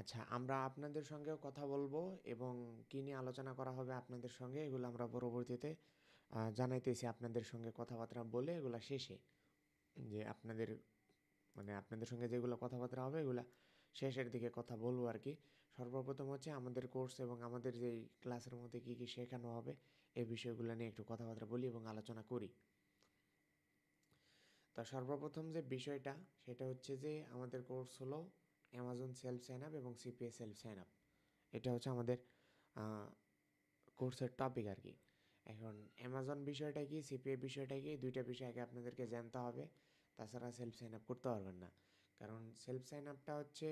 আচ্ছা, আমরা আপনাদের সঙ্গেও কথা বলবো এবং কী নিয়ে আলোচনা করা হবে আপনাদের সঙ্গে এগুলো আমরা পরবর্তীতে জানাইতেছি আপনাদের সঙ্গে কথাবার্তা বলে এগুলা শেষে। যে আপনাদের আপনাদের সঙ্গে যেগুলো কথাবার্তা হবে এগুলা শেষের দিকে কথা বলবো আর কি। সর্বপ্রথম হচ্ছে আমাদের কোর্স এবং আমাদের যেই ক্লাসের মধ্যে কী কী শেখানো হবে এই বিষয়গুলো নিয়ে একটু কথাবার্তা বলি এবং আলোচনা করি। তা সর্বপ্রথম যে বিষয়টা সেটা হচ্ছে যে আমাদের কোর্স হলো অ্যামাজন সেলফ সাইন আপ এবং সিপিএ সেলফ সাইন আপ। এটা হচ্ছে আমাদের কোর্সের টপিক আর কি। এখন অ্যামাজন বিষয়টা কি, সিপিএ বিষয়টা কি, দুইটা বিষয় আগে আপনাদেরকে জানতে হবে। তাছাড়া সেলফ সাইন আপ করতে পারবেন না। কারণ সেলফ সাইন আপটা হচ্ছে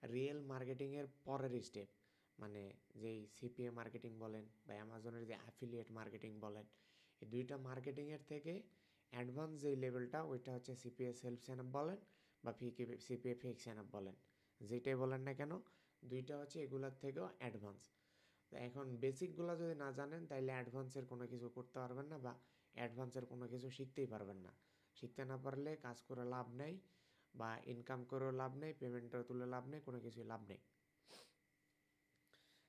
রিয়েল মার্কেটিংয়ের পরের স্টেপ। মানে যেই সিপিএ মার্কেটিং বলেন বা অ্যামাজনের যে অ্যাফিলিয়েট মার্কেটিং বলেন, এই দুইটা মার্কেটিংয়ের থেকে অ্যাডভান্স যেই লেভেলটা ওইটা হচ্ছে সিপিএ সেলফ সাইন আপ বলেন বা সিপিএ ফেক সাইন আপ বলেন, যেটাই বলেন না কেন দুইটা হচ্ছে এগুলোর থেকেও অ্যাডভান্স। তো এখন বেসিকগুলো যদি না জানেন তাইলে অ্যাডভান্সের কোনো কিছু করতে পারবেন না বা অ্যাডভান্সের কোনো কিছু শিখতেই পারবেন না। শিখতে না পারলে কাজ করে লাভ নেই বা ইনকাম করেও লাভ নেই, পেমেন্টও তুলে লাভ নেই, কোনো কিছুই লাভ নেই।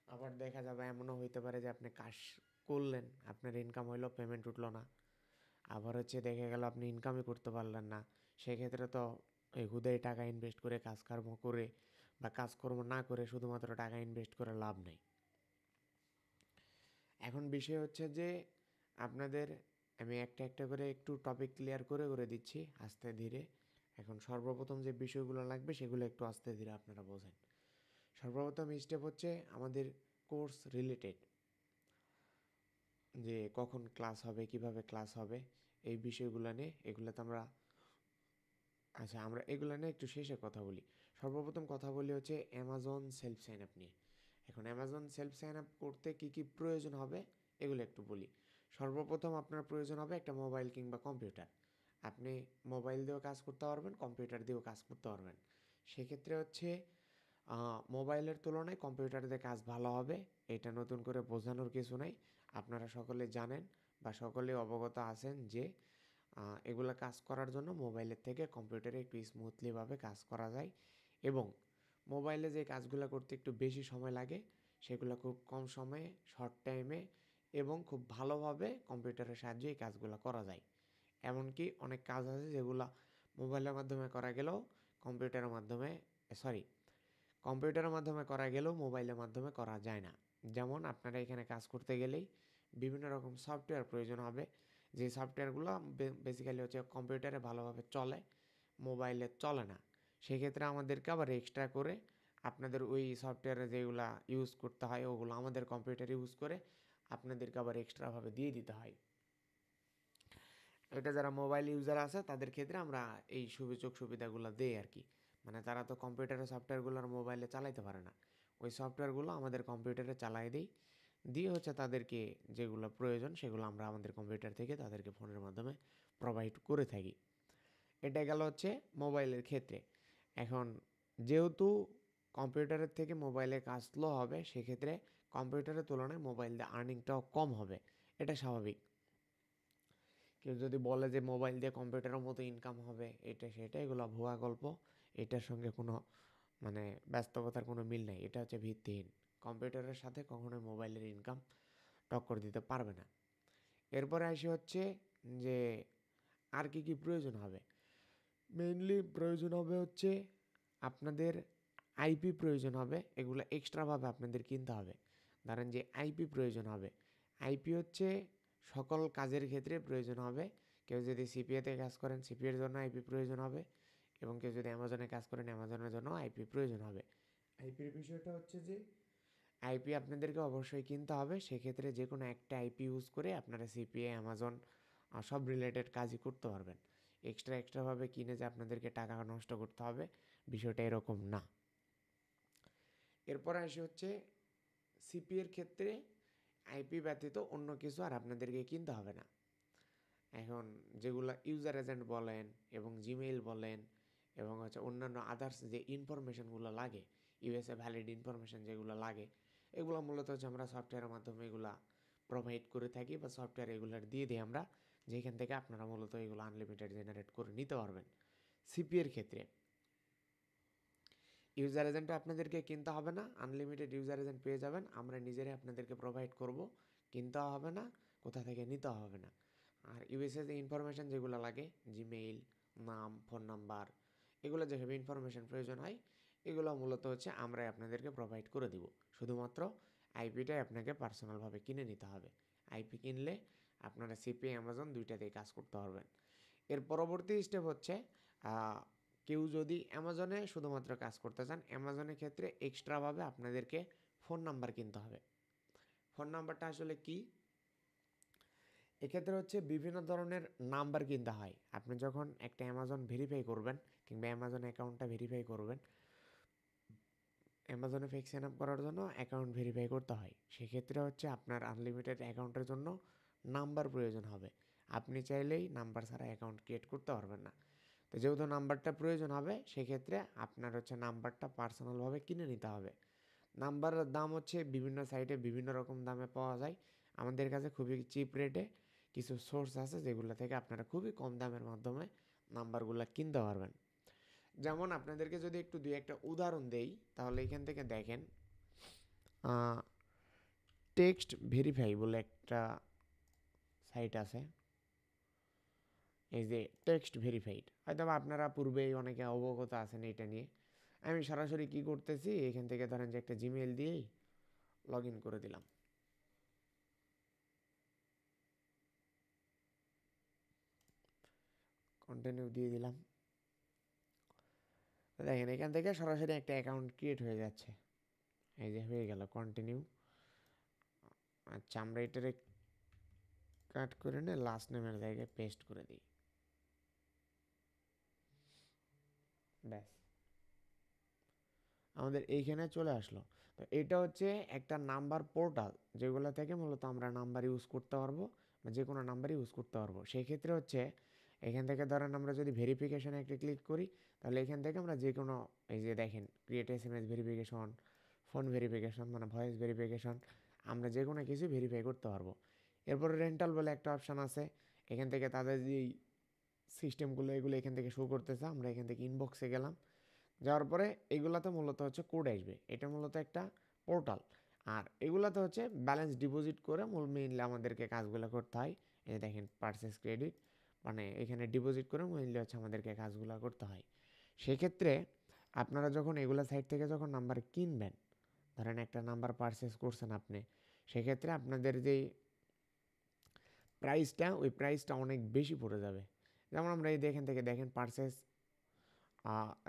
আবার দেখা যাবে এমনও হইতে পারে যে আপনি কাজ করলেন, আপনার ইনকাম হইলো, পেমেন্ট উঠলো না। আবার হচ্ছে দেখে গেল আপনি ইনকামই করতে পারলেন না। সেক্ষেত্রে তো এই হুদাই টাকা ইনভেস্ট করে কাজকর্ম করে বা কাজকর্ম না করে শুধুমাত্র টাকা ইনভেস্ট করে লাভ নেই। এখন বিষয় হচ্ছে যে আপনাদের আমি একটা একটা করে একটু টপিক ক্লিয়ার করে করে দিচ্ছি আস্তে ধীরে। এখন সর্বপ্রথম যে বিষয়গুলো লাগবে সেগুলো একটু আস্তে ধীরে আপনারা বোঝেন। সর্বপ্রথম স্টেপ হচ্ছে আমাদের কোর্স রিলেটেড, যে কখন ক্লাস হবে, কিভাবে ক্লাস হবে, এই বিষয়গুলো নিয়ে এগুলোতে আমরা আমরা এগুলো নিয়ে একটু শেষে কথা বলি। সর্বপ্রথম কথা বলি হচ্ছে অ্যামাজন সেলফ সাইন আপ নিয়ে। এখন অ্যামাজন সেলফ সাইন আপ করতে কী কী প্রয়োজন হবে এগুলো একটু বলি। সর্বপ্রথম আপনার প্রয়োজন হবে একটা মোবাইল কিংবা কম্পিউটার। আপনি মোবাইল দিয়েও কাজ করতে পারবেন, কম্পিউটার দিয়েও কাজ করতে পারবেন। সেক্ষেত্রে হচ্ছে মোবাইলের তুলনায় কম্পিউটার দিয়ে কাজ ভালো হবে, এটা নতুন করে বোঝানোর কিছু নাই। আপনারা সকলে জানেন বা সকলে অবগত আছেন যে এগুলো কাজ করার জন্য মোবাইলের থেকে কম্পিউটারে একটু স্মুথলিভাবে কাজ করা যায় এবং মোবাইলে যে কাজগুলো করতে একটু বেশি সময় লাগে সেগুলো খুব কম সময়ে, শর্ট টাইমে এবং খুব ভালোভাবে কম্পিউটারের সাহায্যে এই কাজগুলো করা যায়। এমনকি অনেক কাজ আছে যেগুলো মোবাইলের মাধ্যমে করা গেলেও কম্পিউটারের মাধ্যমে সরি কম্পিউটারের মাধ্যমে করা গেলেও মোবাইলের মাধ্যমে করা যায় না। যেমন আপনারা এখানে কাজ করতে গেলেই বিভিন্ন রকম সফটওয়্যার প্রয়োজন হবে, যে সফটওয়্যারগুলো বেসিক্যালি হচ্ছে কম্পিউটারে ভালোভাবে চলে, মোবাইলে চলে না। সেক্ষেত্রে আমাদেরকে আবার এক্সট্রা করে আপনাদের ওই সফটওয়্যারে যেগুলো ইউজ করতে হয় ওগুলো আমাদের কম্পিউটারে ইউজ করে আপনাদেরকে আবার এক্সট্রাভাবে দিয়ে দিতে হয়। এটা যারা মোবাইল ইউজার আছে তাদের ক্ষেত্রে আমরা এই সুযোগ সুবিধাগুলো দেই আর কি। মানে তারা তো কম্পিউটারের সফটওয়্যারগুলো আর মোবাইলে চালাইতে পারে না, ওই সফটওয়্যারগুলো আমাদের কম্পিউটারে চালাই দিই, দিয়ে হচ্ছে তাদেরকে যেগুলো প্রয়োজন সেগুলো আমরা আমাদের কম্পিউটার থেকে তাদেরকে ফোনের মাধ্যমে প্রোভাইড করে থাকি। এটা গেল হচ্ছে মোবাইলের ক্ষেত্রে। এখন যেহেতু কম্পিউটারের থেকে মোবাইলে কাজ স্লো হবে, সেক্ষেত্রে কম্পিউটারের তুলনায় মোবাইল দিয়ে আর্নিংটাও কম হবে, এটা স্বাভাবিক। কেউ যদি বলে যে মোবাইল দিয়ে কম্পিউটারের মতো ইনকাম হবে এটা সেটা, এগুলো ভুয়া গল্প। এটার সঙ্গে কোনো বাস্তবতার কোনো মিল নেই, এটা হচ্ছে ভিত্তিহীন। কম্পিউটারের সাথে কখনোই মোবাইলের ইনকাম টক্কর দিতে পারবে না। এরপরে আসি হচ্ছে যে আর কি কি প্রয়োজন হবে। মেইনলি প্রয়োজন হবে হচ্ছে আপনাদের আইপি প্রয়োজন হবে, এগুলো এক্সট্রাভাবে আপনাদের কিনতে হবে। ধরেন যে আইপি প্রয়োজন হবে, আইপি হচ্ছে সকল কাজের ক্ষেত্রে প্রয়োজন হবে। কেউ যদি সিপিএতে কাজ করেন সিপিএর জন্য আইপি প্রয়োজন হবে এবং কেউ যদি অ্যামাজনে কাজ করেন অ্যামাজনের জন্য আইপি প্রয়োজন হবে। আইপির বিষয়টা হচ্ছে যে আইপি আপনাদেরকে অবশ্যই কিনতে হবে। সেক্ষেত্রে যে কোনো একটা আইপি ইউজ করে আপনারা সিপিএ, অ্যামাজন সব রিলেটেড কাজই করতে পারবেন। এক্সট্রাভাবে কিনে যে আপনাদেরকে টাকা নষ্ট করতে হবে বিষয়টা এরকম না। এরপর আসি হচ্ছে সিপিএর ক্ষেত্রে আইপি ব্যতীত অন্য কিছু আর আপনাদেরকে কিনতে হবে না। এখন যেগুলো ইউজার এজেন্ট বলেন এবং জিমেইল বলেন এবং হচ্ছে অন্যান্য আদার্স যে ইনফরমেশনগুলো লাগে, ইউএসএ ভ্যালিড ইনফরমেশন যেগুলো লাগে, এগুলো মূলত হচ্ছে আমরা সফটওয়্যারের মাধ্যমে এগুলা প্রোভাইড করে থাকি বা সফটওয়্যার এগুলার দিয়ে দিই আমরা, যেখান থেকে আপনারা মূলত এগুলো আনলিমিটেড জেনারেট করে নিতে পারবেন। সিপিএর ক্ষেত্রে ইউজার এজেন্টও আপনাদেরকে কিনতে হবে না, আনলিমিটেড ইউজার এজেন্ট পেয়ে যাবেন, আমরা নিজেরাই আপনাদেরকে প্রোভাইড করব, কিনতে হবে না, কোথা থেকে নিতে হবে না। আর ইউএসএ যে ইনফরমেশান যেগুলো লাগে, জিমেইল, নাম, ফোন নাম্বার, এগুলো যেসব ইনফরমেশান প্রয়োজন হয়, এগুলো মূলত হচ্ছে আমরাই আপনাদেরকে প্রোভাইড করে দিব। শুধুমাত্র আইপিটাই আপনাকে পার্সোনালভাবে কিনে নিতে হবে। আইপি কিনলে আপনারা সিপি অ্যামাজন দুইটাতেই কাজ করতে পারবেন। এর পরবর্তী স্টেপ হচ্ছে কেউ যদি অ্যামাজনে শুধুমাত্র কাজ করতে চান, অ্যামাজনের ক্ষেত্রে এক্সট্রাভাবে আপনাদেরকে ফোন নাম্বার কিনতে হবে। ফোন নাম্বারটা আসলে কি? এক্ষেত্রে হচ্ছে বিভিন্ন ধরনের নাম্বার কিনতে হয়। আপনি যখন একটা অ্যামাজন ভেরিফাই করবেন কিংবা অ্যামাজন অ্যাকাউন্টটা ভেরিফাই করবেন, অ্যামাজনে ফেক সাইন আপ করার জন্য অ্যাকাউন্ট ভেরিফাই করতে হয়। সেক্ষেত্রে হচ্ছে আপনার আনলিমিটেড অ্যাকাউন্টের জন্য নাম্বার প্রয়োজন হবে। আপনি চাইলেই নাম্বার ছাড়া অ্যাকাউন্ট ক্রিয়েট করতে পারবেন না। তো যেহেতু নাম্বারটা প্রয়োজন হবে, সেক্ষেত্রে আপনার হচ্ছে নাম্বারটা পার্সোনালভাবে কিনে নিতে হবে। নাম্বারের দাম হচ্ছে বিভিন্ন সাইটে বিভিন্ন রকম দামে পাওয়া যায়। আমাদের কাছে খুবই চিপ রেটে কিছু সোর্স আছে যেগুলো থেকে আপনারা খুবই কম দামের মাধ্যমে নাম্বারগুলো কিনতে পারবেন। যেমন আপনাদেরকে যদি একটু দুই একটা উদাহরণ দেই, তাহলে এখান থেকে দেখেন, টেক্সট ভেরিফাই বলে একটা সাইট আছে। এই যে টেক্সট ভেরিফাইড, হয়তো আপনারা পূর্বেই অনেকে অবগত আছেন এটা নিয়ে। আমি সরাসরি কি করতেছি, এখান থেকে ধরেন যে একটা জিমেইল দিয়েই লগ ইন করে দিলাম। কন্টিনিউ দিয়ে দিলাম। দেখেন এখান থেকে সরাসরি একটা অ্যাকাউন্ট ক্রিয়েট হয়ে যাচ্ছে। এই যে হয়ে গেল কন্টিনিউ। আচ্ছা, আমরা এটারে কাট করে নিয়ে লাস্ট নেমের জায়গায় পেস্ট করে দিই। ব্যাস, আমাদের এইখানে চলে আসলো। তো এটা হচ্ছে একটা নাম্বার পোর্টাল, যেগুলো থেকে মূলত আমরা নাম্বার ইউজ করতে পারবো, যে কোনো নাম্বার ইউজ করতে পারবো। সেক্ষেত্রে হচ্ছে এখান থেকে ধরেন আমরা যদি ভেরিফিকেশানে একটা ক্লিক করি, তাহলে এখান থেকে আমরা যে কোনো, এই যে দেখেন create SMS verification, phone verification মানে ভয়েস ভেরিফিকেশন, আমরা যে কোনো কিছু ভেরিফাই করতে পারবো। এরপরে রেন্টাল বলে একটা অপশান আছে। এখান থেকে তাদের যেই সিস্টেমগুলো এগুলো এখান থেকে শো করতেছে। আমরা এখান থেকে ইনবক্সে গেলাম, যাওয়ার পরে এগুলাতে মূলত হচ্ছে কোড আসবে। এটা মূলত একটা পোর্টাল। আর এগুলাতে হচ্ছে ব্যালেন্স ডিপোজিট করে মেইনলি আমাদেরকে কাজগুলো করতে হয়। এই যে দেখেন পারচেস ক্রেডিট, মানে এখানে ডিপোজিট করে মেইনলি হচ্ছে আমাদেরকে কাজগুলো করতে হয়। সেক্ষেত্রে আপনারা যখন এগুলা সাইট থেকে যখন নাম্বার কিনবেন, ধরেন একটা নাম্বার পারচেস করছেন আপনি, সেক্ষেত্রে আপনাদের যেই প্রাইসটা, ওই প্রাইসটা অনেক বেশি পড়ে যাবে। যেমন আমরা এই এখান থেকে দেখেন পারচেস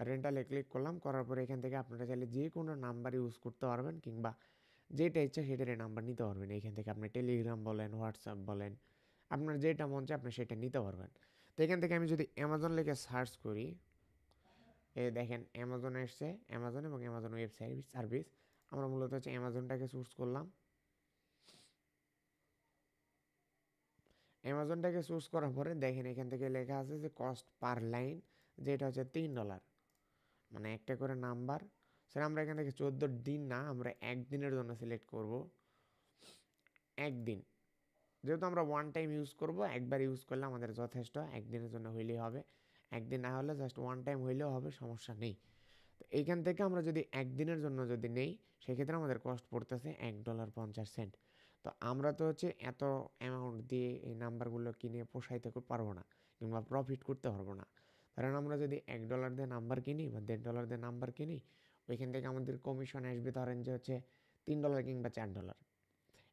রেন্টালে ক্লিক করলাম, করার পরে এখান থেকে আপনারা চাইলে যে কোনো নাম্বার ইউজ করতে পারবেন, কিংবা যেটা ইচ্ছা সেটারই নাম্বার নিতে পারবেন। এইখান থেকে আপনি টেলিগ্রাম বলেন, হোয়াটসঅ্যাপ বলেন, আপনার যেটা মন চায় আপনি সেটা নিতে পারবেন। তো এখান থেকে আমি যদি অ্যামাজন লিখে সার্চ করি, এই দেখেন অ্যামাজন এসছে, অ্যামাজন এবং অ্যামাজন ওয়েব সার্ভিস। আমরা মূলত হচ্ছে অ্যামাজনটাকে চুজ করলাম। অ্যামাজনটাকে চুজ করার পরে দেখেন এখান থেকে লেখা আছে যে কস্ট পার লাইন, যেটা হচ্ছে $3, মানে একটা করে নাম্বার। স্যার আমরা এখান থেকে 14 দিন না, আমরা একদিনের জন্য সিলেক্ট করব। একদিন, যেহেতু আমরা ওয়ান টাইম ইউজ করব, একবার ইউজ করলে আমাদের যথেষ্ট, একদিনের জন্য হইলেই হবে। একদিন না হলে জাস্ট ওয়ান টাইম হইলেও হবে, সমস্যা নেই। তো এইখান থেকে আমরা যদি একদিনের জন্য যদি নেই, সেক্ষেত্রে আমাদের কস্ট পড়তেছে $1.50। তো আমরা তো হচ্ছে এত অ্যামাউন্ট দিয়ে এই নাম্বারগুলো কিনে পোষাইতে পারবো না, কিংবা প্রফিট করতে পারবো না। কারণ আমরা যদি $1 দিয়ে নাম্বার কিনি বা $1.50 দিয়ে নাম্বার কিনি, ওইখান থেকে আমাদের কমিশন আসবে ধরেন যে হচ্ছে $3 কিংবা $4।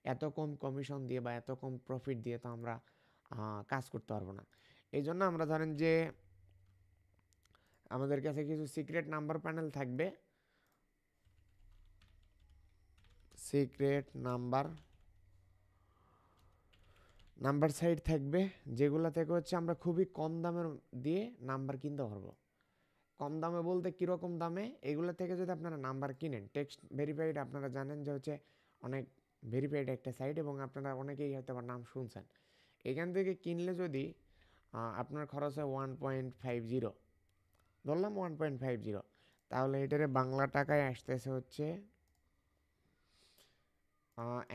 এত কম কমিশন দিয়ে বা এত কম প্রফিট দিয়ে তো আমরা কাজ করতে পারবো না। এই জন্য আমরা ধরেন যে আমাদের কাছে কিছু সিক্রেট নাম্বার প্যানেল থাকবে, সিক্রেট নাম্বার সাইট থাকবে, যেগুলো থেকে হচ্ছে আমরা খুবই কম দামের দিয়ে নাম্বার কিনতে পারবো। কম দামে বলতে কীরকম দামে, এগুলো থেকে যদি আপনারা নাম্বার কিনেন, টেক্সট ভেরিফাইড আপনারা জানেন যে হচ্ছে অনেক ভেরিফাইড একটা সাইট, এবং আপনারা অনেকেই হয়তো আবার নাম শুনছেন। এখান থেকে কিনলে যদি আপনার খরচ হয় 1.50, ধরলাম 1.50, তাহলে এটারে বাংলা টাকায় আসতেছে হচ্ছে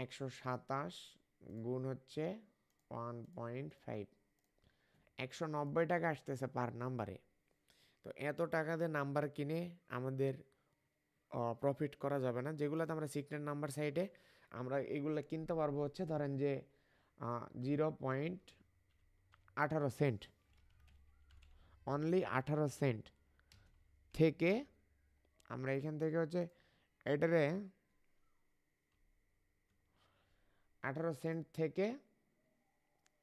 127 গুণ হচ্ছে 1.5, $190 আসতেছে পার নাম্বারে। তো এত টাকা দিয়ে নাম্বার কিনে আমাদের প্রফিট করা যাবে না। যেগুলোতে আমরা সিক্রেট নাম্বার সাইটে আমরা এগুলো কিনতে পারবো হচ্ছে ধরেন যে 0.18 সেন্ট, অনলি 18 সেন্ট থেকে আমরা এখান থেকে হচ্ছে এটারে 18 সেন্ট থেকে,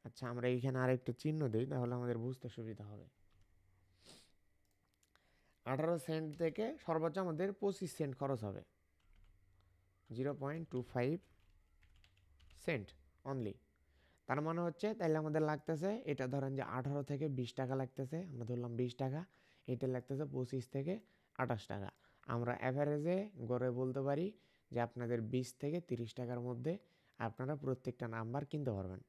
আচ্ছা আমরা এইখানে আরেকটু চিহ্ন দিই তাহলে আমাদের বুঝতে সুবিধা হবে। 18 সেন্ট থেকে সর্বোচ্চ আমাদের 25 সেন্ট খরচ হবে, 0.25 সেন্ট অনলি। তার মানে হচ্ছে তাইলে আমাদের লাগতেছে, এটা ধরেন যে 18 থেকে 20 টাকা লাগতেছে, আমরা ধরলাম 20 টাকা, এটা লাগতেছে 25 থেকে 28 টাকা। আমরা অ্যাভারেজে গড়ে বলতে পারি যে আপনাদের 20 থেকে 30 টাকার মধ্যে আপনারা প্রত্যেকটা নাম্বার কিনতে পারবেন।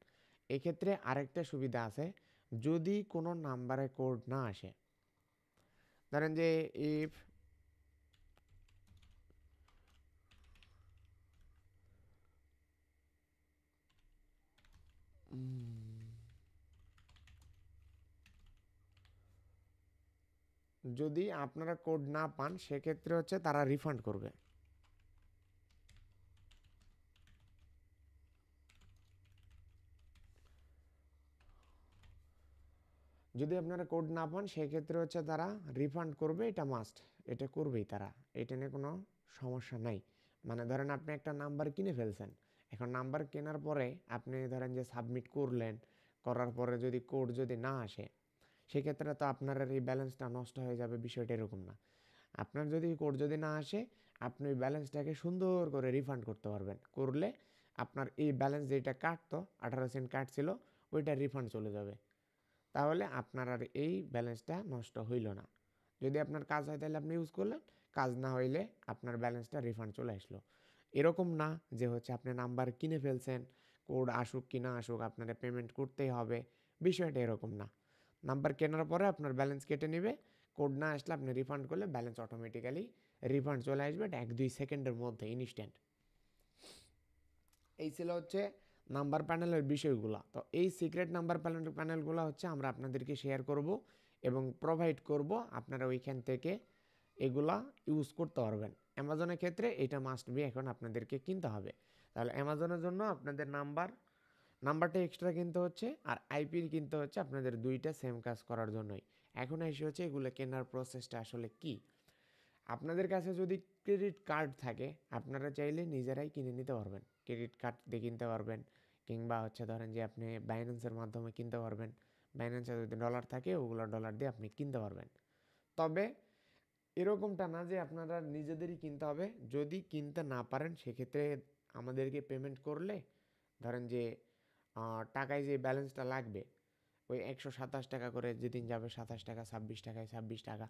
এক্ষেত্রে আরেকটা সুবিধা আছে, যদি কোনো নাম্বারে কোড না আসে, ধরেন যে ইফ যদি আপনারা কোড না পান সেক্ষেত্রে হচ্ছে তারা রিফান্ড করবে। যদি আপনারা কোড না পান সেক্ষেত্রে হচ্ছে তারা রিফান্ড করবে, এটা মাস্ট, এটা করবেই তারা, এটা নিয়ে কোনো সমস্যা নাই। মানে ধরেন আপনি একটা নাম্বার কিনে ফেলছেন, এখন নাম্বার কেনার পরে আপনি ধরেন যে সাবমিট করলেন, করার পরে যদি কোড যদি না আসে সেক্ষেত্রে তো আপনার এই ব্যালেন্সটা নষ্ট হয়ে যাবে, বিষয়টা এরকম না। আপনার যদি কোড যদি না আসে আপনি ওই ব্যালেন্সটাকে সুন্দর করে রিফান্ড করতে পারবেন, করলে আপনার এই ব্যালেন্স যেটা কাটতো 18 সেন্ট কাটছিল ওইটা রিফান্ড চলে যাবে, তাহলে আপনার আর এই ব্যালেন্সটা নষ্ট হইল না। যদি আপনার কাজ হয় তাহলে আপনি ইউজ করলেন, কাজ না হইলে আপনার ব্যালেন্সটা রিফান্ড চলে আসলো। এরকম না যে হচ্ছে আপনি নাম্বার কিনে ফেলছেন, কোড আসুক কি না আসুক আপনারা পেমেন্ট করতেই হবে, বিষয়টা এরকম না। নাম্বার কেনার পরে আপনার ব্যালেন্স কেটে নেবে, কোড না আসলে আপনি রিফান্ড করলে ব্যালেন্স অটোমেটিক্যালি রিফান্ড চলে আসবে, এটা 1-2 সেকেন্ডের মধ্যে ইনস্ট্যান্ট। এই ছিল হচ্ছে নাম্বার প্যানেলের বিষয়গুলো। তো এই সিক্রেট নাম্বার প্যানেলগুলো হচ্ছে আমরা আপনাদেরকে শেয়ার করব এবং প্রোভাইড করব, আপনারা ওইখান থেকে এগুলা ইউজ করতে পারবেন। অ্যামাজনের ক্ষেত্রে এটা মাস্ট বি এখন আপনাদেরকে কিনতে হবে। তাহলে অ্যামাজনের জন্য আপনাদের নাম্বারটা এক্সট্রা কিনতে হচ্ছে, আর আইপির কিনতে হচ্ছে, আপনাদের দুইটা সেম কাজ করার জন্যই। এখন এসে হচ্ছে এগুলো কেনার প্রসেসটা আসলে কি। আপনাদের কাছে যদি ক্রেডিট কার্ড থাকে আপনারা চাইলে নিজেরাই কিনে নিতে পারবেন, ক্রেডিট কার্ড দিয়ে কিনতে পারবেন, কিংবা হচ্ছে ধরেন যে আপনি বাইন্যান্সের মাধ্যমে কিনতে পারবেন, বাইন্যান্সে যদি ডলার থাকে ওগুলো ডলার দিয়ে আপনি কিনতে পারবেন। তবে এরকমটা না যে আপনারা নিজেদেরই কিনতে হবে, যদি কিনতে না পারেন সেক্ষেত্রে আমাদেরকে পেমেন্ট করলে ধরেন যে টাকায় যে ব্যালেন্সটা লাগবে ওই 127 টাকা করে যেদিন যাবে 27 টাকা, 26 টাকায় 26 টাকা,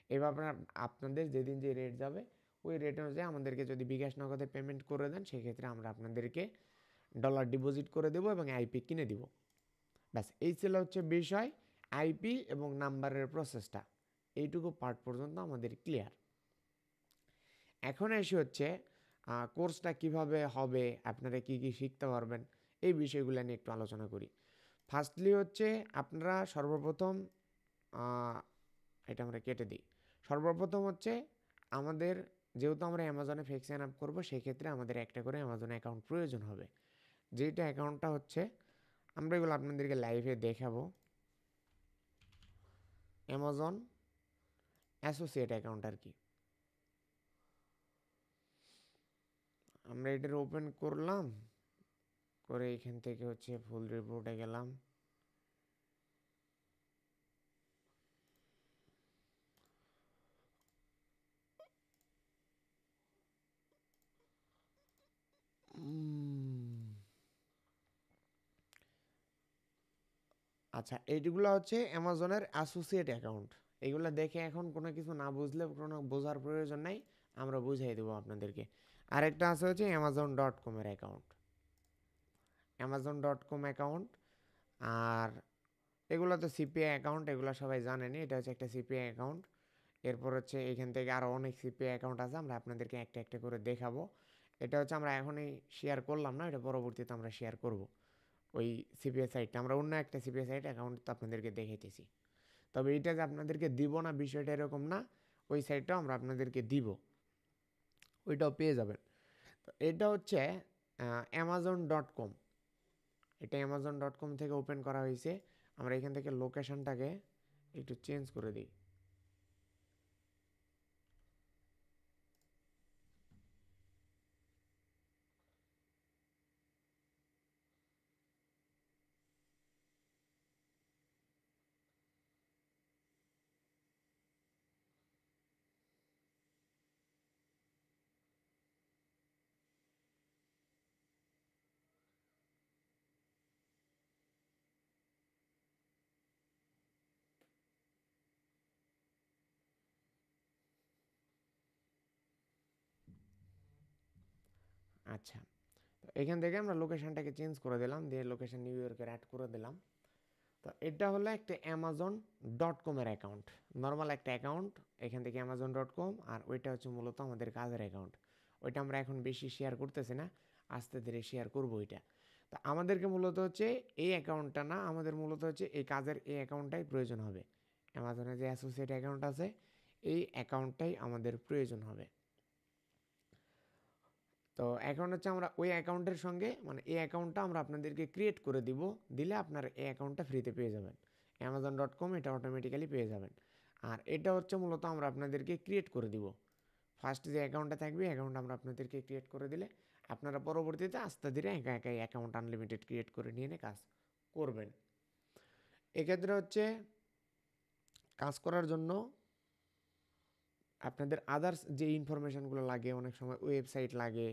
এভাবে আপনাদের যেদিন যে রেট যাবে ওই রেট অনুযায়ী আমাদেরকে যদি বিকাশ নগদে পেমেন্ট করে দেন সেক্ষেত্রে আমরা আপনাদেরকে ডলার ডিপোজিট করে দেবো এবং আইপি কিনে দিব। ব্যাস এই ছিল হচ্ছে বিষয়, আইপি এবং নাম্বারের প্রসেসটা, এইটুকু পার্ট পর্যন্ত আমাদের ক্লিয়ার। এখন এসে হচ্ছে কোর্সটা কিভাবে হবে, আপনারা কি কি শিখতে পারবেন, এই বিষয়গুলো নিয়ে একটু আলোচনা করি। ফার্স্টলি হচ্ছে আপনারা সর্বপ্রথম এটা আমরা কেটে দিই। সর্বপ্রথম হচ্ছে আমাদের, যেহেতু আমরা অ্যামাজনে ফেক সাইন আপ করবো সেক্ষেত্রে আমাদের একটা করে অ্যামাজন অ্যাকাউন্ট প্রয়োজন হবে, যেটা অ্যাকাউন্টটা হচ্ছে আমরা এগুলো আপনাদেরকে লাইভে দেখাবো, অ্যামাজন অ্যাসোসিয়েট অ্যাকাউন্ট আর কি। আমরা এটার ওপেন করলাম, করে এখান থেকে হচ্ছে ফুল রিপোর্টে গেলাম, আচ্ছা এইগুলো হচ্ছে অ্যামাজনের অ্যাসোসিয়েট অ্যাকাউন্ট। এগুলো দেখে এখন কোনো কিছু না বুঝলে কোনো বোঝার প্রয়োজন নাই, আমরা বুঝিয়ে দেবো আপনাদেরকে। আরেকটা আছে হচ্ছে amazon.com-এর অ্যাকাউন্ট, amazon.com অ্যাকাউন্ট। আর এগুলো তো সিপিআই অ্যাকাউন্ট, এগুলো সবাই জানেনি, এটা হচ্ছে একটা সিপিআই অ্যাকাউন্ট। এরপর হচ্ছে এখান থেকে আরও অনেক সিপিআই অ্যাকাউন্ট আছে, আমরা আপনাদেরকে একটা একটা করে দেখাবো। এটা হচ্ছে আমরা এখনই শেয়ার করলাম না, এটা পরবর্তীতে আমরা শেয়ার করব। ওই সিপিআই সাইটটা আমরা অন্য একটা সিপিআই সাইট অ্যাকাউন্ট তো আপনাদেরকে দেখাইতেছি। তবে এইটা যে আপনাদেরকে দিব না বিষয়টা এরকম না, ওই সাইটটাও আমরা আপনাদেরকে দিব। ওইটাও পেয়ে যাবেন। তো এটা হচ্ছে amazon.com, এটা amazon.com থেকে ওপেন করা হয়েছে। আমরা এখান থেকে লোকেশনটাকে একটু চেঞ্জ করে দিই। আচ্ছা, তো এখান থেকে আমরা লোকেশনটাকে চেঞ্জ করে দিলাম, দিয়ে লোকেশন নিউ ইয়র্কের অ্যাড করে দিলাম। তো এটা হলো একটা amazon.com-এর অ্যাকাউন্ট, নর্মাল একটা অ্যাকাউন্ট। এখান থেকে amazon.com, আর ওইটা হচ্ছে মূলত আমাদের কাজের অ্যাকাউন্ট। ওইটা আমরা এখন বেশি শেয়ার করতেছি না, আস্তে ধীরে শেয়ার করবো ওইটা। তো আমাদেরকে মূলত হচ্ছে এই অ্যাকাউন্টটা না, আমাদের মূলত হচ্ছে এই কাজের এই অ্যাকাউন্টটাই প্রয়োজন হবে। অ্যামাজনের যে অ্যাসোসিয়েট অ্যাকাউন্ট আছে, এই অ্যাকাউন্টটাই আমাদের প্রয়োজন হবে। তো এখন হচ্ছে আমরা ওই অ্যাকাউন্টের সঙ্গে, মানে এই অ্যাকাউন্টটা আমরা আপনাদেরকে ক্রিয়েট করে দিব, দিলে আপনার এই অ্যাকাউন্টটা ফ্রিতে পেয়ে যাবেন। amazon.com এটা অটোমেটিক্যালি পেয়ে যাবেন। আর এটা হচ্ছে মূলত আমরা আপনাদেরকে ক্রিয়েট করে দিব। ফার্স্ট যে অ্যাকাউন্টটা থাকবে, অ্যাকাউন্ট আমরা আপনাদেরকে ক্রিয়েট করে দিলে আপনারা পরবর্তীতে আস্তে ধীরে একা একাই অ্যাকাউন্ট আনলিমিটেড ক্রিয়েট করে নিয়ে কাজ করবেন। এক্ষেত্রে হচ্ছে কাজ করার জন্য আপনাদের আদার্স যে ইনফরমেশানগুলো লাগে, অনেক সময় ওয়েবসাইট লাগে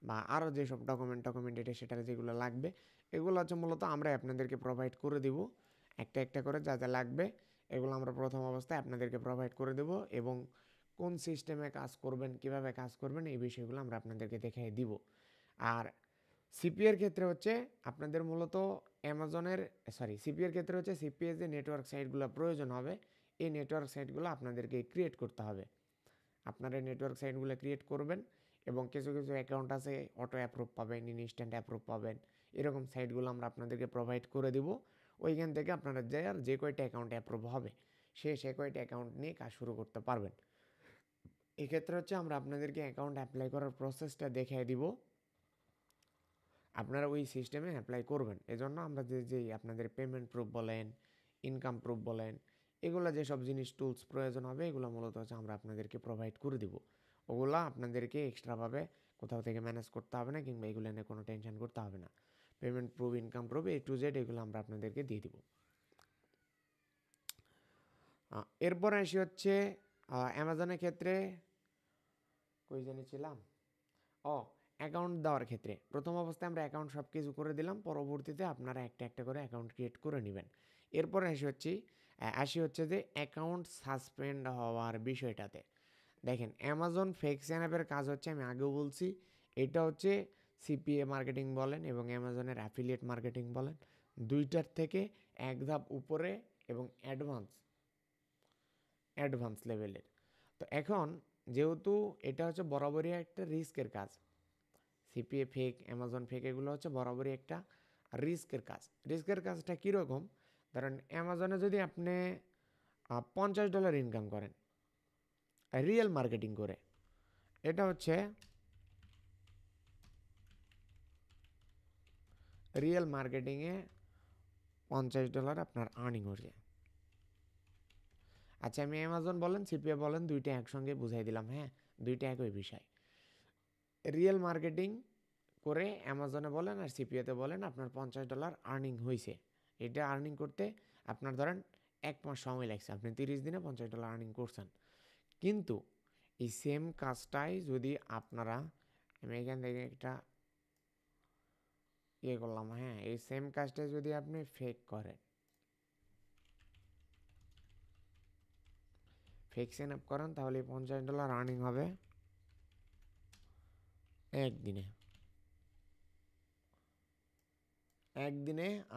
বা আরও যেসব ডকুমেন্ট এটা সেটা যেগুলো লাগবে, এগুলো হচ্ছে মূলত আমরাই আপনাদেরকে প্রোভাইড করে দিব। একটা একটা করে যা যা লাগবে এগুলো আমরা প্রথম অবস্থায় আপনাদেরকে প্রোভাইড করে দেব, এবং কোন সিস্টেমে কাজ করবেন, কিভাবে কাজ করবেন, এই বিষয়গুলো আমরা আপনাদেরকে দেখিয়ে দিব। আর সিপিএর ক্ষেত্রে হচ্ছে আপনাদের মূলত সিপিএর ক্ষেত্রে হচ্ছে সিপিএর যে নেটওয়ার্ক সাইটগুলো প্রয়োজন হবে, এই নেটওয়ার্ক সাইটগুলো আপনাদেরকে ক্রিয়েট করতে হবে। আপনারা নেটওয়ার্ক সাইটগুলো ক্রিয়েট করবেন, এবং কিছু কিছু অ্যাকাউন্ট আছে অটো অ্যাপ্রুভ পাবেন, ইনস্ট্যান্ট অ্যাপ্রুভ পাবেন, এরকম সাইটগুলো আমরা আপনাদেরকে প্রোভাইড করে দিব। ওইখান থেকে আপনারা যে কয়টা অ্যাকাউন্ট অ্যাপ্রুভ হবে সে কয়টা অ্যাকাউন্ট নিয়ে কাজ শুরু করতে পারবেন। এক্ষেত্রে হচ্ছে আমরা আপনাদেরকে অ্যাকাউন্ট অ্যাপ্লাই করার প্রসেসটা দেখিয়ে দিব, আপনারা ওই সিস্টেমে অ্যাপ্লাই করবেন। এজন্য আমরা যেই আপনাদের পেমেন্ট প্রুফ বলেন, ইনকাম প্রুফ বলেন, এগুলো যেসব জিনিস টুলস প্রয়োজন হবে, এগুলো মূলত হচ্ছে আমরা আপনাদেরকে প্রোভাইড করে দিব। ওগুলো আপনাদেরকে এক্সট্রাভাবে কোথাও থেকে ম্যানেজ করতে হবে না, কিংবা এগুলো নিয়ে কোনো টেনশন করতে হবে না। Payment proof, income proof, A to Z এগুলো আমরা আপনাদেরকে দিয়ে দিব। এরপরে আসি হচ্ছে অ্যামাজনের ক্ষেত্রে, কই জেনেছিলাম, অ্যাকাউন্ট দেওয়ার ক্ষেত্রে প্রথম অবস্থায় আমরা অ্যাকাউন্ট সব কিছু করে দিলাম, পরবর্তীতে আপনারা একটা একটা করে অ্যাকাউন্ট ক্রিয়েট করে নেবেন। এরপরে আসি হচ্ছে যে অ্যাকাউন্ট সাসপেন্ড হওয়ার বিষয়টাতে। দেখেন, অ্যামাজন ফেক অ্যাপের কাজ হচ্ছে, আমি আগেও বলছি, এটা হচ্ছে সিপিএ মার্কেটিং বলেন এবং অ্যামাজনের অ্যাফিলিয়েট মার্কেটিং বলেন, দুইটার থেকে এক ধাপ উপরে এবং অ্যাডভান্স লেভেলের। তো এখন যেহেতু এটা হচ্ছে বরাবরই একটা রিস্কের কাজ, সিপিএ ফেক, অ্যামাজন ফেক, এগুলো হচ্ছে বরাবরই একটা রিস্কের কাজ। রিস্কের কাজটা কীরকম? ধরেন অ্যামাজনে যদি আপনি $50 ইনকাম করেন রিয়েল মার্কেটিং করে, এটা হচ্ছে রিয়েল মার্কেটিংয়ে $50 আপনার আর্নিং হচ্ছে। আচ্ছা, আমি অ্যামাজন বলেন সিপিএ বলেন দুইটা একসঙ্গে বুঝাই দিলাম, হ্যাঁ, দুইটা একই বিষয়। রিয়েল মার্কেটিং করে অ্যামাজনে বলেন আর সিপিএতে বলেন আপনার $50 আর্নিং হয়েছে। এটা আর্নিং করতে আপনার ধরেন 1 মাস সময় লাগছে, আপনি 30 দিনে $50 আর্নিং করছেন। কিন্তু এই সেম কাজটাই যদি আপনারা, আমি এখান থেকে একটা করলাম, হ্যাঁ, এই সেম কাজটাই যদি আপনি ফেক করেন, ফেক সাইন আপ করেন, তাহলে $50 আর্নিং হবে একদিনে।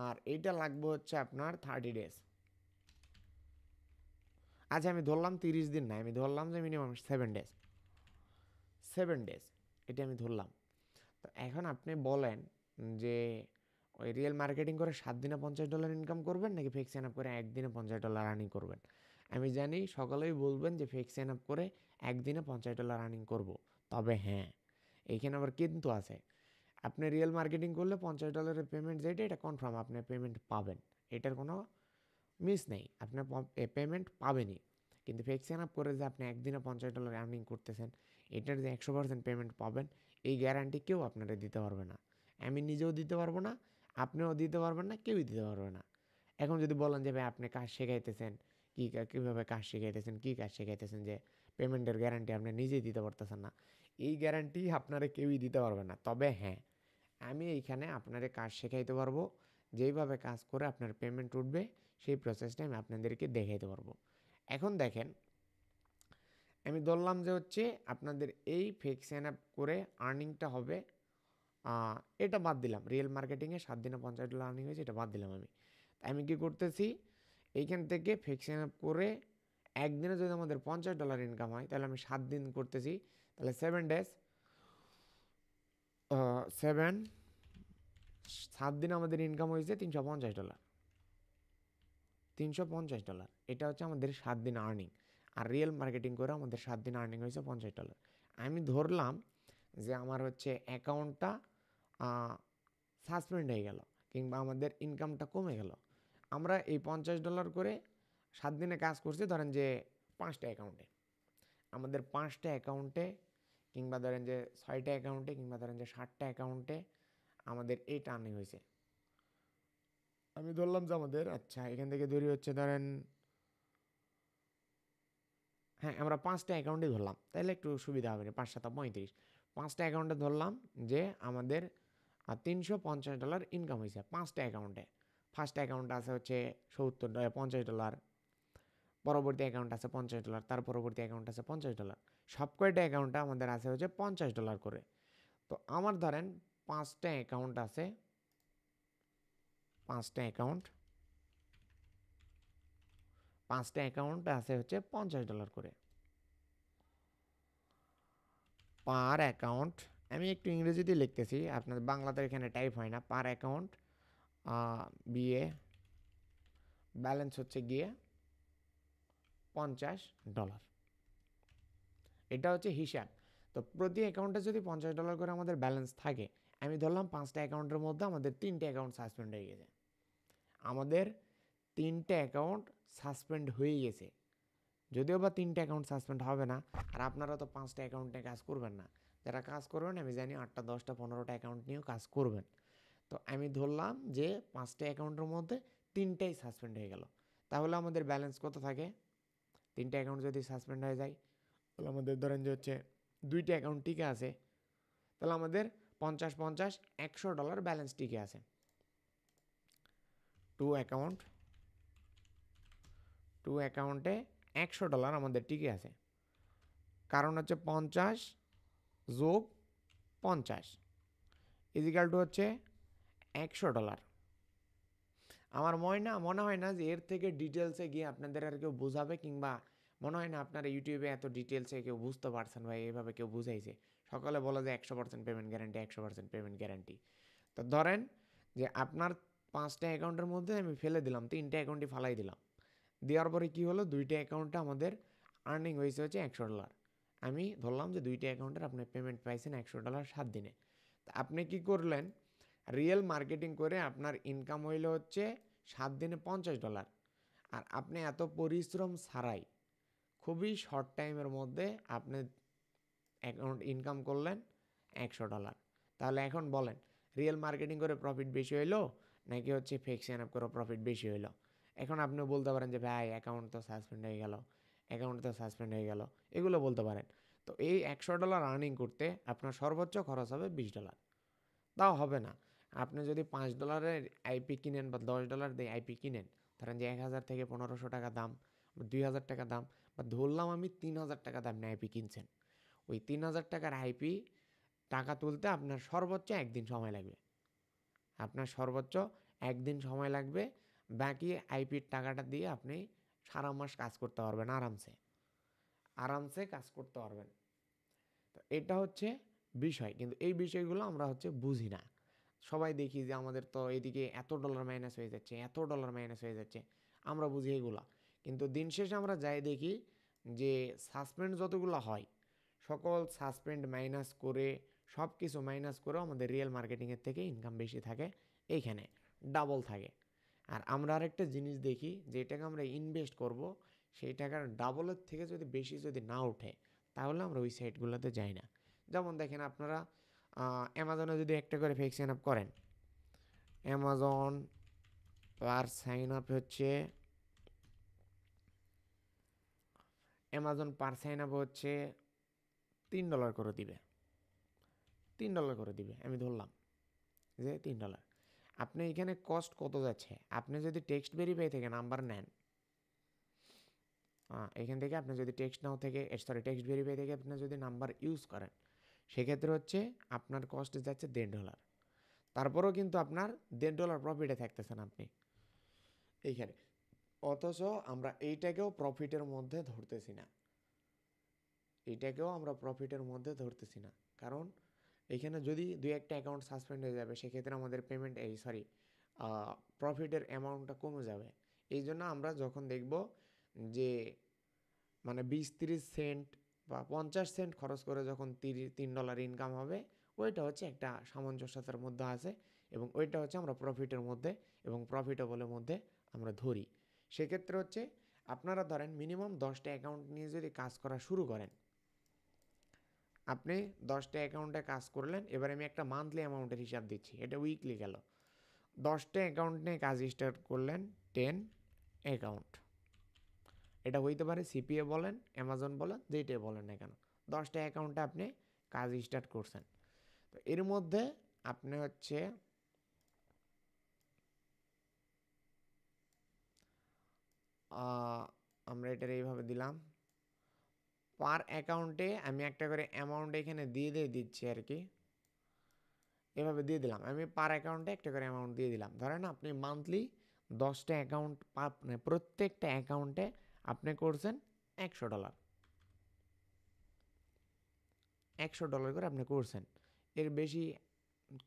আর এইটা লাগবে হচ্ছে আপনার 30 ডেজ। আচ্ছা, আমি ধরলাম 30 দিন না, আমি ধরলাম যে মিনিমাম 7 ডেজ, এটা আমি ধরলাম। তো এখন আপনি বলেন যে ওই রিয়েল মার্কেটিং করে 7 দিনে $50 ইনকাম করবেন, নাকি ফেক সাইন আপ করে একদিনে $50 আর্নিং করবেন? আমি জানি সকলেই বলবেন যে ফেক সাইন আপ করে একদিনে $50 আর্নিং করব। তবে হ্যাঁ, এইখানে আবার কিন্তু আছে। আপনি রিয়েল মার্কেটিং করলে $50 পেমেন্ট যেটা এটা কনফার্ম আপনি পেমেন্ট পাবেন। এটার কোনো মিস নেই। আপনি পেমেন্ট পাবেনই। কিন্তু ফ্লেক্সিয়ান আপ করে যে আপনি একদিনে $50 আর্নিং করতেছেন, এটার যে 100% পেমেন্ট পাবেন, এই গ্যারান্টি কেউ আপনারে দিতে পারবে না। আমি নিজেও দিতে পারবো না, আপনিও দিতে পারবেন না, কেউই দিতে পারবে না। এখন যদি বলেন যে ভাই আপনি কাজ শেখাইতেছেন, কীভাবে কাজ শিখাইতেছেন, কী কাজ শেখাইতেছেন যে পেমেন্টের গ্যারান্টি আপনি নিজেই দিতে পারতেছেন না। এই গ্যারান্টি আপনারে কেউই দিতে পারবে না। তবে হ্যাঁ, আমি এইখানে আপনারে কাজ শেখাইতে পারবো। যেইভাবে কাজ করে আপনার পেমেন্ট উঠবে সেই প্রসেসটা আমি আপনাদেরকে দেখাইতে পারবো। এখন দেখেন, আমি ধরলাম যে হচ্ছে আপনাদের এই ফেক সাইন আপ করে আর্নিংটা হবে, এটা বাদ দিলাম। রিয়েল মার্কেটিংয়ে 7 দিনে $50 আর্নিং হয়েছে, এটা বাদ দিলাম আমি। আমি কি করতেছি, এইখান থেকে ফেক সাইন আপ করে একদিনে যদি আমাদের $50 ইনকাম হয়, তাহলে আমি 7 দিন করতেছি, তাহলে 7 ডেজ, 7 7 দিন আমাদের ইনকাম হয়েছে $350। $350, এটা হচ্ছে আমাদের 7 দিন আর্নিং। আর রিয়েল মার্কেটিং করে আমাদের 7 দিন আর্নিং হয়েছে $50। আমি ধরলাম যে আমার হচ্ছে অ্যাকাউন্টটা সাসপেন্ড হয়ে গেল, কিংবা আমাদের ইনকামটা কমে গেল। আমরা এই $50 করে 7 দিনে কাজ করছি, ধরেন যে 5টা অ্যাকাউন্টে, আমাদের 5টা অ্যাকাউন্টে, কিংবা ধরেন যে 6টা অ্যাকাউন্টে, কিংবা ধরেন যে 7টা অ্যাকাউন্টে আমাদের এইটা আর্নিং হয়েছে। আমি ধরলাম যে আমাদের, আচ্ছা এখান থেকে ধরি হচ্ছে ধরেন, হ্যাঁ আমরা 5টা অ্যাকাউন্টে ধরলাম, তাহলে একটু সুবিধা হবে না, 5 7 35, 5টা অ্যাকাউন্টে ধরলাম যে আমাদের $350 ইনকাম হয়েছে 5টা অ্যাকাউন্টে। ফার্স্ট অ্যাকাউন্ট আছে হচ্ছে $50 পরবর্তী অ্যাকাউন্ট আছে $50, তার পরবর্তী অ্যাকাউন্ট আছে $50। সব কয়টা অ্যাকাউন্টে আমাদের আছে হচ্ছে $50 করে। তো আমার ধরেন 5টা অ্যাকাউন্ট আছে, 5টা অ্যাকাউন্ট, 5টা অ্যাকাউন্ট আছে হচ্ছে $50 করে পার অ্যাকাউন্ট। আমি একটু ইংরেজিতে লিখতেছি, আপনার বাংলাতে এখানে টাইপ হয় না। পার অ্যাকাউন্ট বিএ ব্যালেন্স হচ্ছে গিয়ে $50। এটা হচ্ছে হিসাব। তো প্রতি অ্যাকাউন্টে যদি $50 করে আমাদের ব্যালেন্স থাকে, আমি ধরলাম 5টা অ্যাকাউন্টের মধ্যে আমাদের 3টে অ্যাকাউন্ট সাসপেন্ড হয়ে গেছে। আমাদের 3টে অ্যাকাউন্ট সাসপেন্ড হয়ে গেছে। যদিও বা 3টে অ্যাকাউন্ট সাসপেন্ড হবে না, আর আপনারা তো 5টা অ্যাকাউন্টে কাজ করবেন না। যারা কাজ করবেন আমি জানি 8টা 10টা 15টা অ্যাকাউন্ট নিয়েও কাজ করবেন। তো আমি ধরলাম যে 5টা অ্যাকাউন্টের মধ্যে 3টাই সাসপেন্ড হয়ে গেল, তাহলে আমাদের ব্যালেন্স কত থাকে? 3টে অ্যাকাউন্ট যদি সাসপেন্ড হয়ে যায়, তাহলে আমাদের ধরেন যে হচ্ছে 2টা অ্যাকাউন্ট টিকে আছে, তাহলে আমাদের 50 50 $100 ব্যালেন্স টিকে আছে। টু অ্যাকাউন্টে $100 আমাদের টিকে আছে, কারণ হচ্ছে 50 যোগ 50 ইজিক্যাল টু হচ্ছে $100। আমার মনে হয় না যে এর থেকে ডিটেলসে গিয়ে আপনাদের আর কেউ বোঝাবে, কিংবা মনে হয় না আপনারা ইউটিউবে এত ডিটেলসে কেউ বুঝতে পারছেন ভাই, এইভাবে কেউ বুঝাইছে। সকালে বলে যে 100% পেমেন্ট গ্যারান্টি, 100% পেমেন্ট গ্যারান্টি। তো ধরেন যে আপনার 5টা অ্যাকাউন্টের মধ্যে আমি ফেলে দিলাম, 3টে অ্যাকাউন্টই ফালাই দিলাম। দেওয়ার পরে কী হলো, 2টে অ্যাকাউন্টে আমাদের আর্নিং হয়েছে হচ্ছে $100। আমি ধরলাম যে 2টে অ্যাকাউন্টের আপনি পেমেন্ট পাইছেন $100 7 দিনে। তা আপনি কি করলেন, রিয়েল মার্কেটিং করে আপনার ইনকাম হইল হচ্ছে 7 দিনে $50। আর আপনি এত পরিশ্রম ছাড়াই খুবই শর্ট টাইমের মধ্যে আপনি অ্যাকাউন্ট ইনকাম করলেন $100। তাহলে এখন বলেন, রিয়েল মার্কেটিং করে প্রফিট বেশি হইলো, নাকি হচ্ছে ফেক সাইন আপ করে প্রফিট বেশি হইলো? এখন আপনি বলতে পারেন যে ভাই অ্যাকাউন্ট তো সাসপেন্ড হয়ে গেল, অ্যাকাউন্ট তো সাসপেন্ড হয়ে গেল, এগুলো বলতে পারেন। তো এই $100 আর্নিং করতে আপনার সর্বোচ্চ খরচ হবে $20। তাও হবে না। আপনি যদি $5 আইপি কিনেন বা $10 দিয়ে আইপি কিনেন, ধরেন যে 1000 থেকে 1500 টাকা দাম, 2000 টাকা দাম, বা ধরলাম আমি 3000 টাকা দাম নিয়ে আইপি কিনছেন, ওই 3000 টাকার আইপি টাকা তুলতে আপনার সর্বোচ্চ একদিন সময় লাগবে। আপনার সর্বোচ্চ একদিন সময় লাগবে। বাকি আইপির টাকাটা দিয়ে আপনি সারা মাস কাজ করতে পারবেন আরামসে, আরামসে কাজ করতে পারবেন। তো এটা হচ্ছে বিষয়, কিন্তু এই বিষয়গুলো আমরা হচ্ছে বুঝি না। সবাই দেখি যে আমাদের তো এদিকে এত ডলার মাইনাস হয়ে যাচ্ছে, এত ডলার মাইনাস হয়ে যাচ্ছে, আমরা বুঝি এগুলা। কিন্তু দিন শেষে আমরা যাই দেখি যে সাসপেন্ড যতগুলো হয় সকল সাসপেন্ড মাইনাস করে সব কিছু মাইনাস করেও আমাদের রিয়েল মার্কেটিংয়ের থেকে ইনকাম বেশি থাকে, এইখানে ডাবল থাকে। আর আমরা আরেকটা জিনিস দেখি, যে টাকা আমরা ইনভেস্ট করব সেই টাকার ডাবলের থেকে যদি বেশি যদি না ওঠে তাহলে আমরা ওই সাইটগুলোতে যাই না। যেমন দেখেন আপনারা অ্যামাজনে যদি একটা করে ফেক সাইন আপ করেন, অ্যামাজন পার সাইন আপ হচ্ছে $3 করে দিবে, $3 করে দিবে, আমি ধরলাম যে $3। আপনি এখানে কস্ট কত যাচ্ছে, আপনি যদি টেক্সট ভেরিফাই থেকে নাম্বার নেন, এখান থেকে আপনি যদি টেক্সট ভেরিফাই থেকে আপনি যদি নাম্বার ইউজ করেন, সেক্ষেত্রে হচ্ছে আপনার কস্ট যাচ্ছে $1.5। তারপরেও কিন্তু আপনার $1.5 প্রফিটে থাকতেছেন আপনি এইখানে। অথচ আমরা এইটাকেও প্রফিটের মধ্যে ধরতেছি না, কারণ এইখানে যদি দুই একটা অ্যাকাউন্ট সাসপেন্ড হয়ে যাবে সেক্ষেত্রে আমাদের পেমেন্ট প্রফিটের অ্যামাউন্টটা কমে যাবে। এই জন্য আমরা যখন দেখব যে মানে 20-30 সেন্ট বা 50 সেন্ট খরচ করে যখন $3 ইনকাম হবে, ওইটা হচ্ছে একটা সামঞ্জস্যতার মধ্যে আছে এবং ওইটা হচ্ছে আমরা প্রফিটের মধ্যে এবং প্রফিটেবলের মধ্যে আমরা ধরি। সেক্ষেত্রে হচ্ছে আপনারা ধরেন মিনিমাম 10টা অ্যাকাউন্ট নিয়ে যদি কাজ করা শুরু করেন, আপনি 10টা অ্যাকাউন্টে কাজ করলেন, এবার আমি একটা মান্থলি অ্যামাউন্টের হিসাব দিচ্ছি, এটা উইকলি গেল। 10টা অ্যাকাউন্ট নিয়ে কাজ স্টার্ট করলেন, 10 অ্যাকাউন্ট, এটা হইতে পারে সিপিএ বলেন, অ্যামাজন বলেন, যেটাই বলেন না কেন, 10টা অ্যাকাউন্টে আপনি কাজ স্টার্ট করছেন। তো এর মধ্যে আপনি হচ্ছে আমরা এটার এইভাবে দিলাম, পার অ্যাকাউন্টে আমি একটা করে অ্যামাউন্ট এখানে দিচ্ছি আর কি, এভাবে দিয়ে দিলাম, আমি পার অ্যাকাউন্টে একটা করে অ্যামাউন্ট দিয়ে দিলাম। ধরেন আপনি মান্থলি 10টা অ্যাকাউন্ট, প্রত্যেকটা অ্যাকাউন্টে আপনি করছেন $100, $100 করে আপনি করছেন। এর বেশি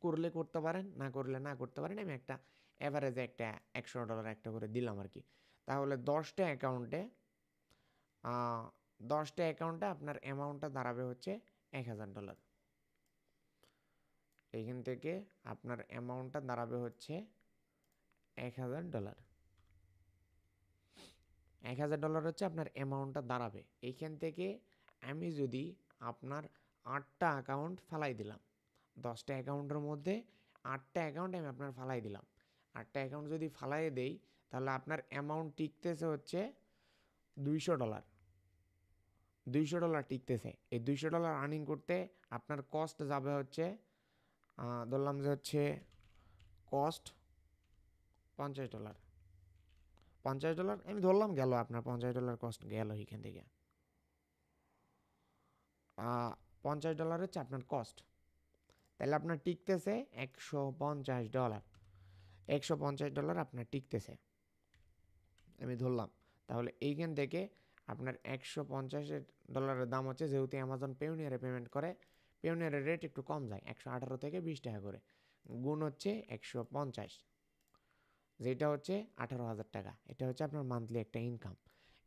করলে করতে পারেন, না করলে না করতে পারেন, আমি একটা অ্যাভারেজে একটা $100 একটা করে দিলাম আর কি। তাহলে 10টা অ্যাকাউন্টে আপনার অ্যামাউন্টটা দাঁড়াবে হচ্ছে $1000। এইখান থেকে আপনার অ্যামাউন্টটা দাঁড়াবে হচ্ছে $1000। $1000 হচ্ছে আপনার অ্যামাউন্টটা দাঁড়াবে। এইখান থেকে আমি যদি আপনার 8টা অ্যাকাউন্ট ফালাই দিলাম, 10টা অ্যাকাউন্টের মধ্যে 8টা অ্যাকাউন্ট আমি আপনার ফালাই দিলাম, 8টা অ্যাকাউন্ট যদি ফালাই দেই তাহলে আপনার অ্যামাউন্ট টিকতেছে হচ্ছে $200, $200 টিকতেছে। এই $200 আর্নিং করতে আপনার কস্ট যাবে হচ্ছে, ধরলাম যে হচ্ছে কস্ট $50, $50 আমি ধরলাম গেল, আপনার $50 কস্ট গেল এখান থেকে। $50 হচ্ছে আপনার কস্ট, তাহলে আপনার টিকতেছে $150, $150 আপনার টিকতেছে, আমি ধরলাম। তাহলে এইখান থেকে আপনার $150 দাম হচ্ছে, যেহেতু অ্যামাজন পেওনিয়ারে পেমেন্ট করে, পেওনিয়ারের রেট একটু কম যায়, 118 থেকে 20 টাকা করে, গুণ হচ্ছে 150, যেটা হচ্ছে 18,000 টাকা। এটা হচ্ছে আপনার মান্থলি একটা ইনকাম।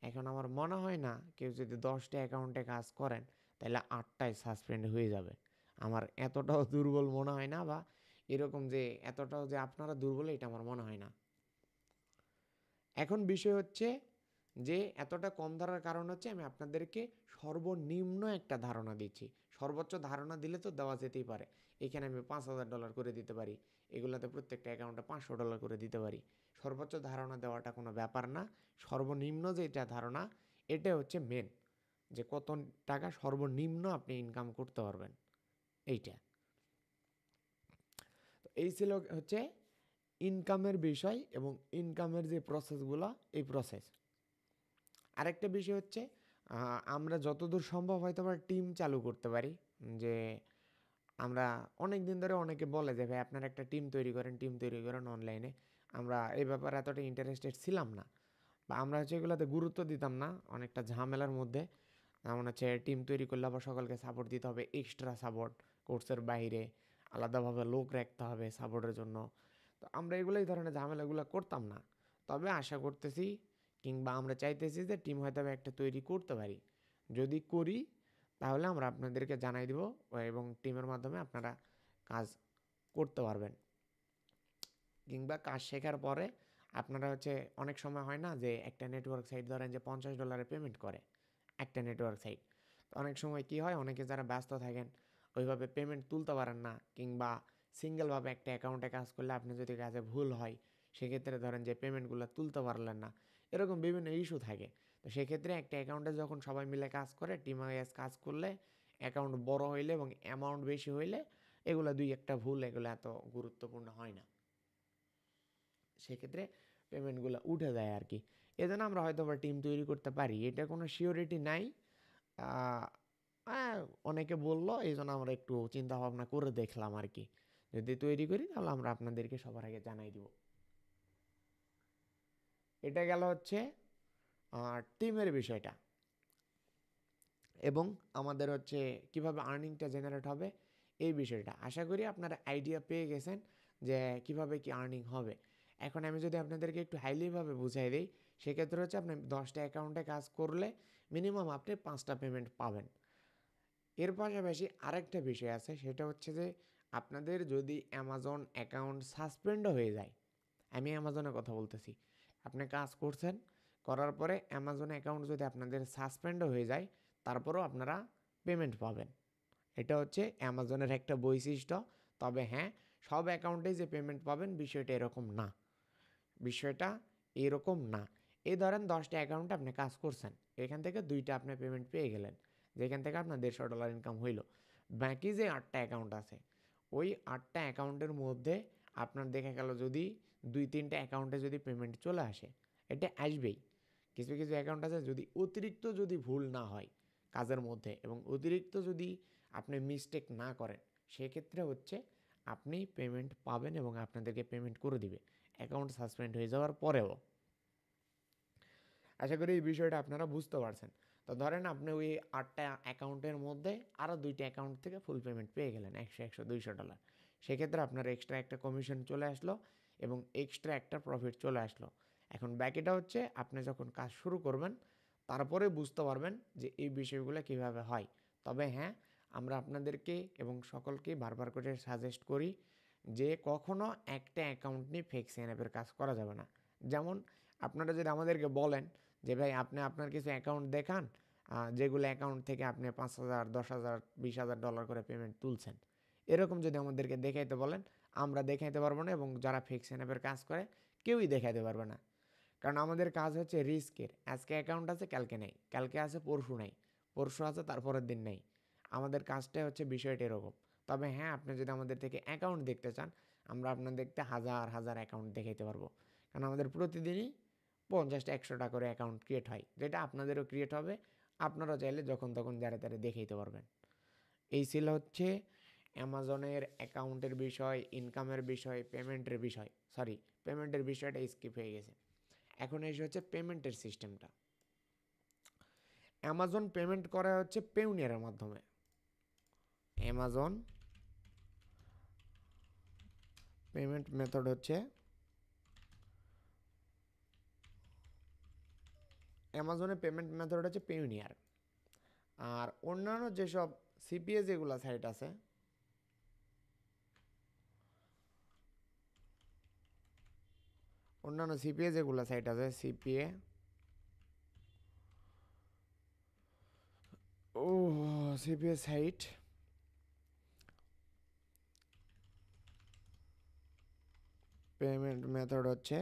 এখন আমার মনে হয় না কেউ যদি 10টা অ্যাকাউন্টে কাজ করেন তাহলে 8টায় সাসপেন্ড হয়ে যাবে। আমার এতটাও দুর্বল মনে হয় না, বা এরকম যে এতটাও যে আপনারা দুর্বল, এটা আমার মনে হয় না। এখন বিষয় হচ্ছে যে এতটা কম ধরার কারণ হচ্ছে আমি আপনাদেরকে সর্বনিম্ন একটা ধারণা দিচ্ছি, সর্বোচ্চ ধারণা দিলে তো দেওয়া যেতেই পারে। এখানে আমি $5,000 করে দিতে পারি, এগুলোতে প্রত্যেকটা অ্যাকাউন্টে $500 করে দিতে পারি। সর্বোচ্চ ধারণা দেওয়াটা কোনো ব্যাপার না, সর্বনিম্ন যেটা ধারণা এটা হচ্ছে মেন, যে কত টাকা সর্বনিম্ন আপনি ইনকাম করতে পারবেন, এইটা। তো এই ছিল হচ্ছে ইনকামের বিষয় এবং ইনকামের যে প্রসেসগুলো, এই প্রসেস। আরেকটা বিষয় হচ্ছে আমরা যতদূর সম্ভব হয়তো আমরা টিম চালু করতে পারি। যে আমরা অনেক দিন ধরে অনেকে বলে যে ভাই আপনার একটা টিম তৈরি করেন অনলাইনে। আমরা এই ব্যাপারে এতটা ইন্টারেস্টেড ছিলাম না, বা আমরা হচ্ছে এগুলোতে গুরুত্ব দিতাম না, অনেকটা ঝামেলার মধ্যে। যেমন হচ্ছে টিম তৈরি করলে আবার সকলকে সাপোর্ট দিতে হবে, এক্সট্রা সাপোর্ট, কোর্সের বাইরে আলাদাভাবে লোক রাখতে হবে সাপোর্টের জন্য। তো আমরা এগুলো এই ধরনের ঝামেলাগুলো করতাম না। তবে আশা করতেছি কিংবা আমরা চাইতেছি যে টিম হয়তো একটা তৈরি করতে পারি। যদি করি তাহলে আমরা আপনাদেরকে জানাই দিব এবং টিমের মাধ্যমে আপনারা কাজ করতে পারবেন। কিংবা কাজ শেখার পরে আপনারা হচ্ছে অনেক সময় হয় না যে একটা নেটওয়ার্ক সাইট ধরেন যে $50 পেমেন্ট করে একটা নেটওয়ার্ক সাইট। অনেক সময় কি হয়, অনেকে যারা ব্যস্ত থাকেন ওইভাবে পেমেন্ট তুলতে পারেন না, কিংবা সিঙ্গেলভাবে একটা অ্যাকাউন্টে কাজ করলে আপনি যদি কাজে ভুল হয় সেক্ষেত্রে ধরেন যে পেমেন্টগুলো তুলতে পারলেন না, এরকম বিভিন্ন ইস্যু থাকে। তো সেক্ষেত্রে একটা অ্যাকাউন্টে যখন সবাই মিলে কাজ করে, টিম ওয়াইজ কাজ করলে, অ্যাকাউন্ট বড় হইলে এবং অ্যামাউন্ট বেশি হইলে এগুলো দুই একটা ভুল, এগুলো এত গুরুত্বপূর্ণ হয় না, সেক্ষেত্রে পেমেন্টগুলো উঠে যায় আর কি। এজন্য আমরা হয়তো বা টিম তৈরি করতে পারি, এটা কোনো সিওরিটি নাই। হ্যাঁ, অনেকে বললো, এই জন্য আমরা একটু চিন্তা ভাবনা করে দেখলাম আর কি। যদি তৈরি করি তাহলে আমরা আপনাদেরকে সবার আগে জানাই দিব। এটা গেল হচ্ছে টিমের বিষয়টা, এবং আমাদের হচ্ছে কিভাবে আর্নিংটা জেনারেট হবে এই বিষয়টা। আশা করি আপনারা আইডিয়া পেয়ে গেছেন যে কিভাবে কি আর্নিং হবে। এখন আমি যদি আপনাদেরকে একটু হাইলিভাবে বুঝাই দিই, সেক্ষেত্রে হচ্ছে আপনি 10টা অ্যাকাউন্টে কাজ করলে মিনিমাম আপনি 5টা পেমেন্ট পাবেন। এর পাশাপাশি আরেকটা বিষয় আছে, সেটা হচ্ছে যে আপনাদের যদি অ্যামাজন অ্যাকাউন্ট সাসপেন্ডও হয়ে যায়, আমি অ্যামাজনের কথা বলতেছি, আপনি কাজ করছেন, করার পরে অ্যামাজন অ্যাকাউন্ট যদি আপনাদের সাসপেন্ডও হয়ে যায়, তারপরেও আপনারা পেমেন্ট পাবেন। এটা হচ্ছে অ্যামাজনের একটা বৈশিষ্ট্য। তবে হ্যাঁ, সব অ্যাকাউন্টেই যে পেমেন্ট পাবেন বিষয়টা এরকম না, বিষয়টা এরকম না। এই ধরেন 10টা অ্যাকাউন্টে আপনি কাজ করছেন, এখান থেকে 2টা আপনি পেমেন্ট পেয়ে গেলেন, যেখান থেকে আপনার $150 ইনকাম হইল। বাকি যে 8টা অ্যাকাউন্ট আছে, ওই 8টা অ্যাকাউন্টের মধ্যে আপনার দেখা গেল যদি 2-3টা অ্যাকাউন্টে যদি পেমেন্ট চলে আসে, এটা আসবেই। কিছু কিছু অ্যাকাউন্ট আছে যদি অতিরিক্ত যদি ভুল না হয় কাজের মধ্যে, এবং অতিরিক্ত যদি আপনি মিস্টেক না করেন, সেক্ষেত্রে হচ্ছে আপনি পেমেন্ট পাবেন এবং আপনাদেরকে পেমেন্ট করে দিবে অ্যাকাউন্ট সাসপেন্ড হয়ে যাওয়ার পরেও। আশা করি এই বিষয়টা আপনারা বুঝতে পারছেন। তো ধরেন আপনি ওই 8টা অ্যাকাউন্টের মধ্যে আরও 2টা অ্যাকাউন্ট থেকে ফুল পেমেন্ট পেয়ে গেলেন, 100, 100, $200। সেক্ষেত্রে আপনার এক্সট্রা একটা কমিশন চলে আসলো এবং এক্সট্রা একটা প্রফিট চলে আসলো। এখন বাকিটা হচ্ছে আপনি যখন কাজ শুরু করবেন তারপরে বুঝতে পারবেন যে এই বিষয়গুলো কিভাবে হয়। তবে হ্যাঁ, আমরা আপনাদেরকে এবং সকলকে বারবার করে সাজেস্ট করি যে কখনো একটা অ্যাকাউন্ট নিয়ে ফেক সাইন আপের কাজ করা যাবে না। যেমন আপনারা যদি আমাদেরকে বলেন যে ভাই আপনি আপনার কিছু অ্যাকাউন্ট দেখান, যেগুলো অ্যাকাউন্ট থেকে আপনি 5,000, 10,000, $20,000 করে পেমেন্ট তুলছেন, এরকম যদি আমাদেরকে দেখাইতে বলেন, আমরা দেখাইতে পারবো না, এবং যারা ফেক সাইন আপের কাজ করে কেউই দেখাইতে পারবে না। কারণ আমাদের কাজ হচ্ছে রিস্কের, আজকে অ্যাকাউন্ট আছে কালকে নেই, কালকে আছে পরশু নেই, পরশু আছে তারপরের দিন নেই। আমাদের কাজটাই হচ্ছে বিষয়টা এরকম। তবে হ্যাঁ, আপনি যদি আমাদের থেকে অ্যাকাউন্ট দেখতে চান, আমরা আপনাদেরকে হাজার হাজার অ্যাকাউন্ট দেখাইতে পারবো। কারণ আমাদের প্রতিদিনই 50টা 100টা করে অ্যাকাউন্ট ক্রিয়েট হয়, যেটা আপনাদেরও ক্রিয়েট হবে। আপনারা চাইলে যখন তখন যারা তারা দেখাইতে পারবেন। এই ছিল হচ্ছে অ্যামাজনের অ্যাকাউন্টের বিষয়, ইনকামের বিষয়, পেমেন্টের বিষয়। সরি, পেমেন্টের বিষয়টা স্কিপ হয়ে গেছে। এখন এসে হচ্ছে পেমেন্টের সিস্টেমটা। অ্যামাজন পেমেন্ট করা হচ্ছে পেউনিয়ারের মাধ্যমে। অ্যামাজন পেমেন্ট মেথড হচ্ছে, অ্যামাজনের পেমেন্ট মেথড হচ্ছে পেউনিয়ার। আর অন্যান্য যেসব সিপিএ যেগুলো সাইট আছে, অন্যান্য সিপিএ যেগুলো সাইট আছে, সিপিএ ও সিপিএ সাইট পেমেন্ট মেথড হচ্ছে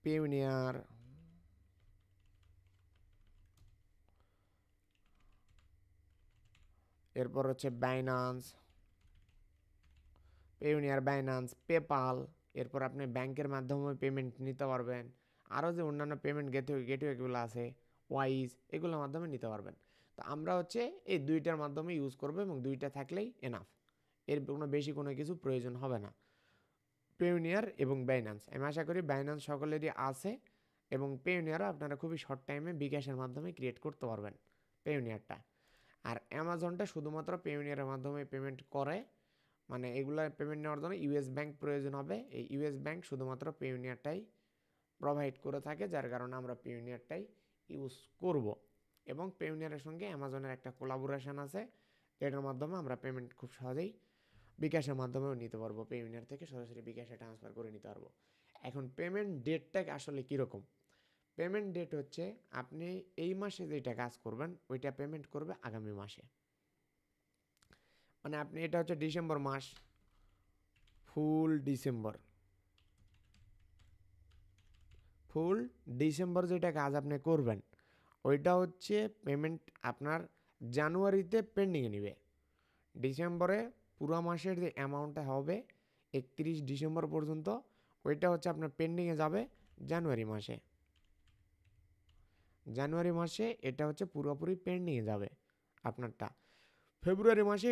পেউনিয়ার, এরপর হচ্ছে বাইনান্স, পেউনিয়ার, বাইনান্স, পেপাল। এরপর আপনি ব্যাংকের মাধ্যমে পেমেন্ট নিতে পারবেন। আরও যে অন্যান্য পেমেন্ট গেটওয়েগুলো আছে, ওয়াইজ, এগুলোর মাধ্যমে নিতে পারবেন। তো আমরা হচ্ছে এই দুইটার মাধ্যমে ইউজ করবো, এবং দুইটা থাকলেই এনাফ, এর কোনো বেশি কোনো কিছু প্রয়োজন হবে না। পেউনিয়ার এবং বাইনান্স, আমি আশা করি বাইনান্স সকলেরই আছে, এবং পেউনিয়ারও আপনারা খুবই শর্ট টাইমে বিকাশের মাধ্যমে ক্রিয়েট করতে পারবেন পেউনিয়ারটা। আর অ্যামাজনটা শুধুমাত্র পেউনিয়ারের মাধ্যমে পেমেন্ট করে, মানে এগুলো পেমেন্ট নেওয়ার জন্য ইউএস ব্যাংক প্রয়োজন হবে। এই ইউএস ব্যাংক শুধুমাত্র পেউনিয়ারটাই প্রোভাইড করে থাকে, যার কারণে আমরা পেউনিয়ারটাই ইউজ করব। এবং পেউনিয়ারের সঙ্গে অ্যামাজনের একটা কোলাবোরেশন আছে, এটার মাধ্যমে আমরা পেমেন্ট খুব সহজেই বিকাশের মাধ্যমেও নিতে পারবো, পেউনিয়ার থেকে সরাসরি বিকাশে ট্রান্সফার করে নিতে পারবো। এখন পেমেন্ট ডেটটা আসলে কীরকম? পেমেন্ট ডেট হচ্ছে আপনি এই মাসে যেটা কাজ করবেন ওইটা পেমেন্ট করবে আগামী মাসে। মানে আপনি এটা হচ্ছে ডিসেম্বর মাস, ফুল ডিসেম্বর যেটা কাজ আপনি করবেন ওইটা হচ্ছে পেমেন্ট আপনার জানুয়ারিতে পেন্ডিংয়ে নেবে। ডিসেম্বরে পুরো মাসের যে অ্যামাউন্টটা হবে 31 ডিসেম্বর পর্যন্ত, ওইটা হচ্ছে আপনার পেন্ডিংয়ে যাবে জানুয়ারি মাসে এটা হচ্ছে পুরোপুরি পেন্ডিংয়ে যাবে আপনারটা। ফেব্রুয়ারি মাসে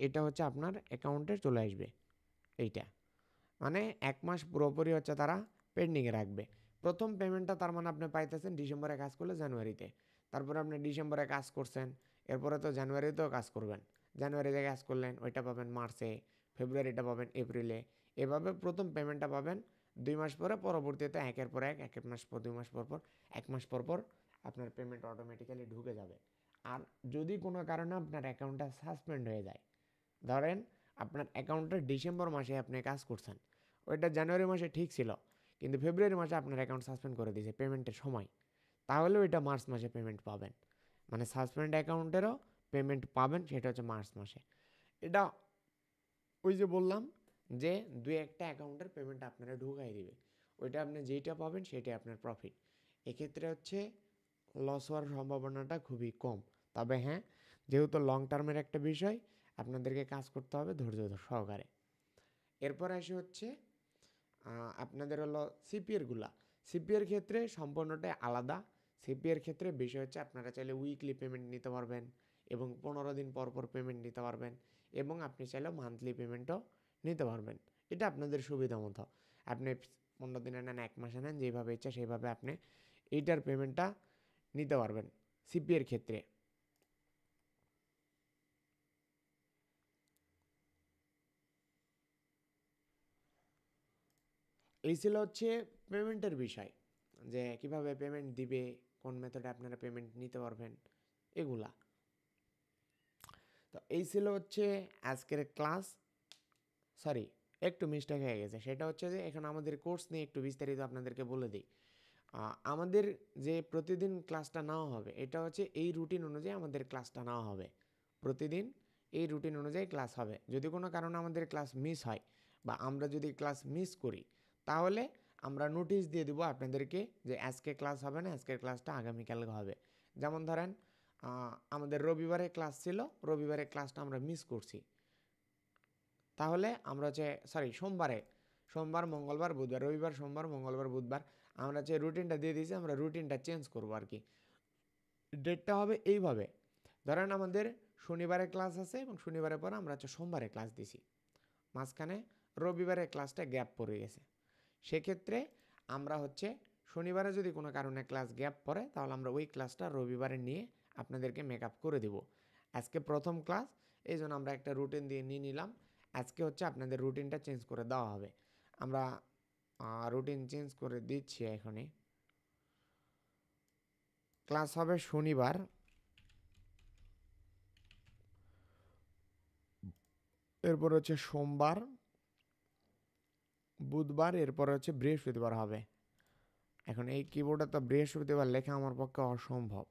এটা হচ্ছে আপনার অ্যাকাউন্টে চলে আসবে। এইটা মানে 1 মাস পুরোপুরি হচ্ছে তারা পেন্ডিংয়ে রাখবে। প্রথম পেমেন্টটা তার মানে আপনি পাইতেছেন ডিসেম্বরে কাজ করলে জানুয়ারিতে, তারপরে আপনি ডিসেম্বরে কাজ করছেন, এরপরে তো জানুয়ারিতেও কাজ করবেন, জানুয়ারিতে কাজ করলেন ওইটা পাবেন মার্চে, ফেব্রুয়ারিটা পাবেন এপ্রিলে, এভাবে প্রথম পেমেন্টটা পাবেন 2 মাস পরে, পরবর্তীতে একের পর এক মাস পর 2 মাস পর পর 1 মাস পর পর আপনার পেমেন্ট অটোমেটিক্যালি ঢুকে যাবে। আর যদি কোনো কারণে আপনার অ্যাকাউন্টটা সাসপেন্ড হয়ে যায়, ধরেন আপনার অ্যাকাউন্টটা ডিসেম্বর মাসে আপনি কাজ করছেন, ওইটা জানুয়ারি মাসে ঠিক ছিল, কিন্তু ফেব্রুয়ারি মাসে আপনার অ্যাকাউন্ট সাসপেন্ড করে দিয়েছে পেমেন্টের সময়, তাহলে ওইটা মার্চ মাসে পেমেন্ট পাবেন। মানে সাসপেন্ড অ্যাকাউন্টেরও পেমেন্ট পাবেন, সেটা হচ্ছে মার্চ মাসে। এটা ওই যে বললাম যে 2-1টা অ্যাকাউন্টের পেমেন্ট আপনারা ঢুকাই দিবে, ওইটা আপনি যেইটা পাবেন সেটাই আপনার প্রফিট। এক্ষেত্রে হচ্ছে লস হওয়ার সম্ভাবনাটা খুবই কম। তবে হ্যাঁ, যেহেতু লং টার্মের একটা বিষয়, আপনাদেরকে কাজ করতে হবে ধৈর্য সহকারে। এরপর আসে হচ্ছে আপনাদের হলো সিপিএর ক্ষেত্রে সম্পূর্ণটাই আলাদা। সিপিএর ক্ষেত্রে বিষয় হচ্ছে আপনারা চাইলে উইকলি পেমেন্ট নিতে পারবেন এবং 15 দিন পর পর পেমেন্ট নিতে পারবেন, এবং আপনি চাইলে মান্থলি পেমেন্টও নিতে পারবেন। এটা আপনাদের সুবিধা মতো, আপনি 15 দিনে নেন, 1 মাসে নেন, যেভাবে ইচ্ছা সেইভাবে আপনি এইটার পেমেন্টটা নিতে পারবেন সিপিএর ক্ষেত্রে। এই ছিল হচ্ছে পেমেন্টের বিষয়, যে কিভাবে পেমেন্ট দিবে, কোন মেথডে আপনারা পেমেন্ট নিতে পারবেন, এগুলা। তো এই ছিল হচ্ছে আজকের ক্লাস। সরি, একটু মিস্টেক হয়ে গেছে, সেটা হচ্ছে যে এখন আমাদের কোর্স নিয়ে একটু বিস্তারিত আপনাদেরকে বলে দিই। আমাদের যে প্রতিদিন ক্লাসটা নেওয়া হবে এটা হচ্ছে এই রুটিন অনুযায়ী আমাদের ক্লাসটা নেওয়া হবে। প্রতিদিন এই রুটিন অনুযায়ী ক্লাস হবে। যদি কোনো কারণে আমাদের ক্লাস মিস হয় বা আমরা যদি ক্লাস মিস করি, তাহলে আমরা নোটিশ দিয়ে দেবো আপনাদেরকে যে আজকে ক্লাস হবে না, আজকের ক্লাসটা আগামীকালকে হবে। যেমন ধরেন আমাদের রবিবারে ক্লাস ছিল, রবিবারে ক্লাসটা আমরা মিস করছি, তাহলে আমরা হচ্ছে সোমবার মঙ্গলবার বুধবার, রবিবার সোমবার মঙ্গলবার বুধবার আমরা যে রুটিনটা দিয়ে দিয়েছি, আমরা রুটিনটা চেঞ্জ করবো আর কি। ডেটটা হবে এইভাবে, ধরেন আমাদের শনিবারে ক্লাস আছে এবং শনিবারের পর আমরা হচ্ছে সোমবারে ক্লাস দিছি, মাঝখানে রবিবারের ক্লাসটা গ্যাপ পড়ে গেছে, সেক্ষেত্রে আমরা হচ্ছে শনিবারে যদি কোনো কারণে ক্লাস গ্যাপ পড়ে, তাহলে আমরা ওই ক্লাসটা রবিবারে নিয়ে আপনাদেরকে মেক আপ করে দেব। আজকে প্রথম ক্লাস, এই জন্য আমরা একটা রুটিন দিয়ে নিয়ে নিলাম। আজকে হচ্ছে আপনাদের রুটিনটা চেঞ্জ করে দেওয়া হবে। আমরা রুটিন চেঞ্জ করে দিচ্ছি এখনই। ক্লাস হবে শনিবার, এরপর হচ্ছে সোমবার, বুধবার, এরপর হচ্ছে বৃহস্পতিবার হবে। এখন এই কিবোর্ডে তো বৃহস্পতিবার লেখা আমার পক্ষে অসম্ভব।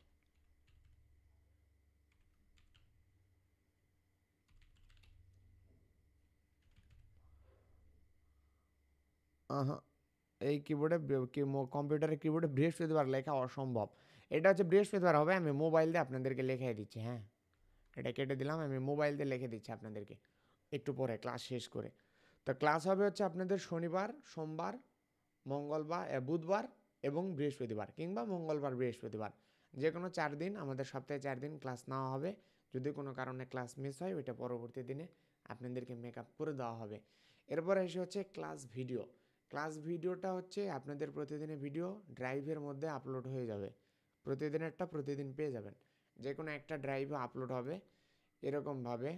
এই কিবোর্ডে কম্পিউটারের কিবোর্ডে বৃহস্পতিবার লেখা অসম্ভব। এটা হচ্ছে বৃহস্পতিবার হবে, আমি মোবাইল দিয়ে আপনাদেরকে লিখে দিচ্ছি। হ্যাঁ, এটা কেটে দিলাম, আমি মোবাইল দিয়ে লিখে দিচ্ছি আপনাদেরকে একটু পরে ক্লাস শেষ করে। তো ক্লাস হবে হচ্ছে আপনাদের শনিবার, সোমবার, বুধবার এবং বৃহস্পতিবার, কিংবা মঙ্গলবার বৃহস্পতিবার, যে কোনো 4 দিন, আমাদের সপ্তাহে 4 দিন ক্লাস নেওয়া হবে। যদি কোনো কারণে ক্লাস মিস হয়, ওইটা পরবর্তী দিনে আপনাদেরকে মেক আপ করে দেওয়া হবে। এরপর এসে হচ্ছে ক্লাস ভিডিওটা হচ্ছে আপনাদের প্রতিদিনের ভিডিও ড্রাইভের মধ্যে আপলোড হয়ে যাবে, প্রতিদিনেরটা প্রতিদিন পেয়ে যাবেন, যে কোনো একটা ড্রাইভে আপলোড হবে। এরকমভাবে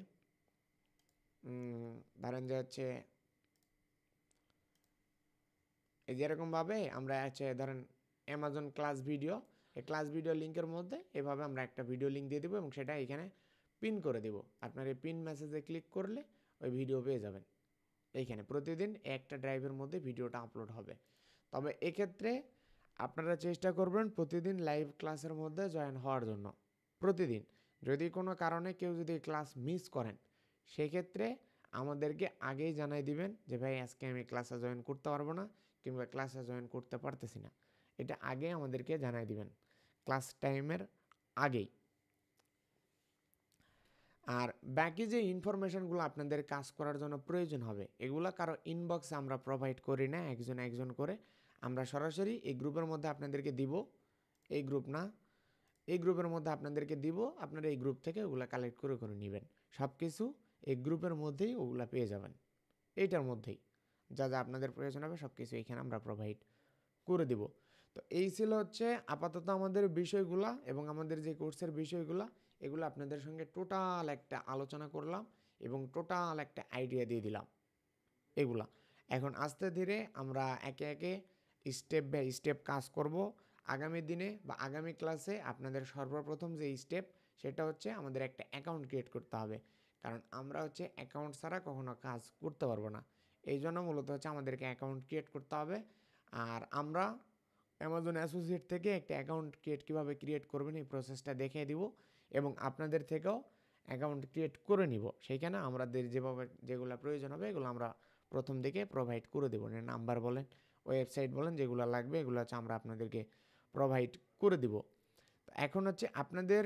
ধরেন যে হচ্ছে এই যেরকমভাবে আমরা আছে ধরেন অ্যামাজন ক্লাস ভিডিও, এই ক্লাস ভিডিও লিঙ্কের মধ্যে এভাবে আমরা একটা ভিডিও লিঙ্ক দিয়ে দেবো এবং সেটা এখানে পিন করে দেব। আপনার এই পিন মেসেজে ক্লিক করলে ওই ভিডিও পেয়ে যাবেন। এইখানে প্রতিদিন একটা ড্রাইভের মধ্যে ভিডিওটা আপলোড হবে। তবে এক্ষেত্রে আপনারা চেষ্টা করবেন প্রতিদিন লাইভ ক্লাসের মধ্যে জয়েন হওয়ার জন্য। প্রতিদিন যদি কোনো কারণে কেউ যদি ক্লাস মিস করেন, সেক্ষেত্রে আমাদেরকে আগেই জানাই দিবেন যে ভাই আজকে আমি ক্লাসে জয়েন করতে পারবো না কিংবা ক্লাসে জয়েন করতে পারতেছি না। এটা আগে আমাদেরকে জানাই দিবেন, ক্লাস টাইমের আগেই। আর বাকি যে ইনফরমেশনগুলো আপনাদের কাজ করার জন্য প্রয়োজন হবে, এগুলো কারো ইনবক্সে আমরা প্রোভাইড করি না, একজন একজন করে আমরা সরাসরি এই গ্রুপের মধ্যে আপনাদেরকে দিব। এই গ্রুপ না, এই গ্রুপের মধ্যে আপনাদেরকে দিব, আপনারা এই গ্রুপ থেকে ওগুলো কালেক্ট করে করে নেবেন। সব কিছু এই গ্রুপের মধ্যেই ওগুলো পেয়ে যাবেন, এইটার মধ্যেই যা যা আপনাদের প্রয়োজন হবে সব কিছু এখানে আমরা প্রোভাইড করে দিব। তো এই ছিল হচ্ছে আপাতত আমাদের বিষয়গুলা এবং আমাদের যে কোর্সের বিষয়গুলা, এগুলো আপনাদের সঙ্গে টোটাল একটা আলোচনা করলাম এবং টোটাল একটা আইডিয়া দিয়ে দিলাম এগুলা। এখন আস্তে ধীরে আমরা একে একে স্টেপ বাই স্টেপ কাজ করব। আগামী দিনে বা আগামী ক্লাসে আপনাদের সর্বপ্রথম যে স্টেপ, সেটা হচ্ছে আমাদের একটা অ্যাকাউন্ট ক্রিয়েট করতে হবে। কারণ আমরা হচ্ছে অ্যাকাউন্ট ছাড়া কখনো কাজ করতে পারবো না। এই জন্য মূলত হচ্ছে আমাদেরকে অ্যাকাউন্ট ক্রিয়েট করতে হবে। আর আমরা অ্যামাজন অ্যাসোসিয়েট থেকে একটা অ্যাকাউন্ট কীভাবে ক্রিয়েট করবেন এই প্রসেসটা দেখিয়ে দিব এবং আপনাদের থেকেও অ্যাকাউন্ট ক্রিয়েট করে নিব। সেইখানে আমাদের যেভাবে যেগুলো প্রয়োজন হবে এগুলো আমরা প্রথম দিকে প্রোভাইড করে দেবো। নাম্বার বলেন, ওয়েবসাইট বলেন, যেগুলো লাগবে এগুলো হচ্ছে আমরা আপনাদেরকে প্রোভাইড করে দিব। এখন হচ্ছে আপনাদের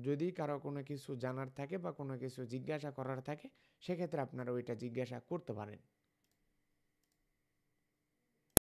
যদি কারো কোনো কিছু জানার থাকে বা কোনো কিছু জিজ্ঞাসা করার থাকে, সেক্ষেত্রে আপনারা ওইটা জিজ্ঞাসা করতে পারেন।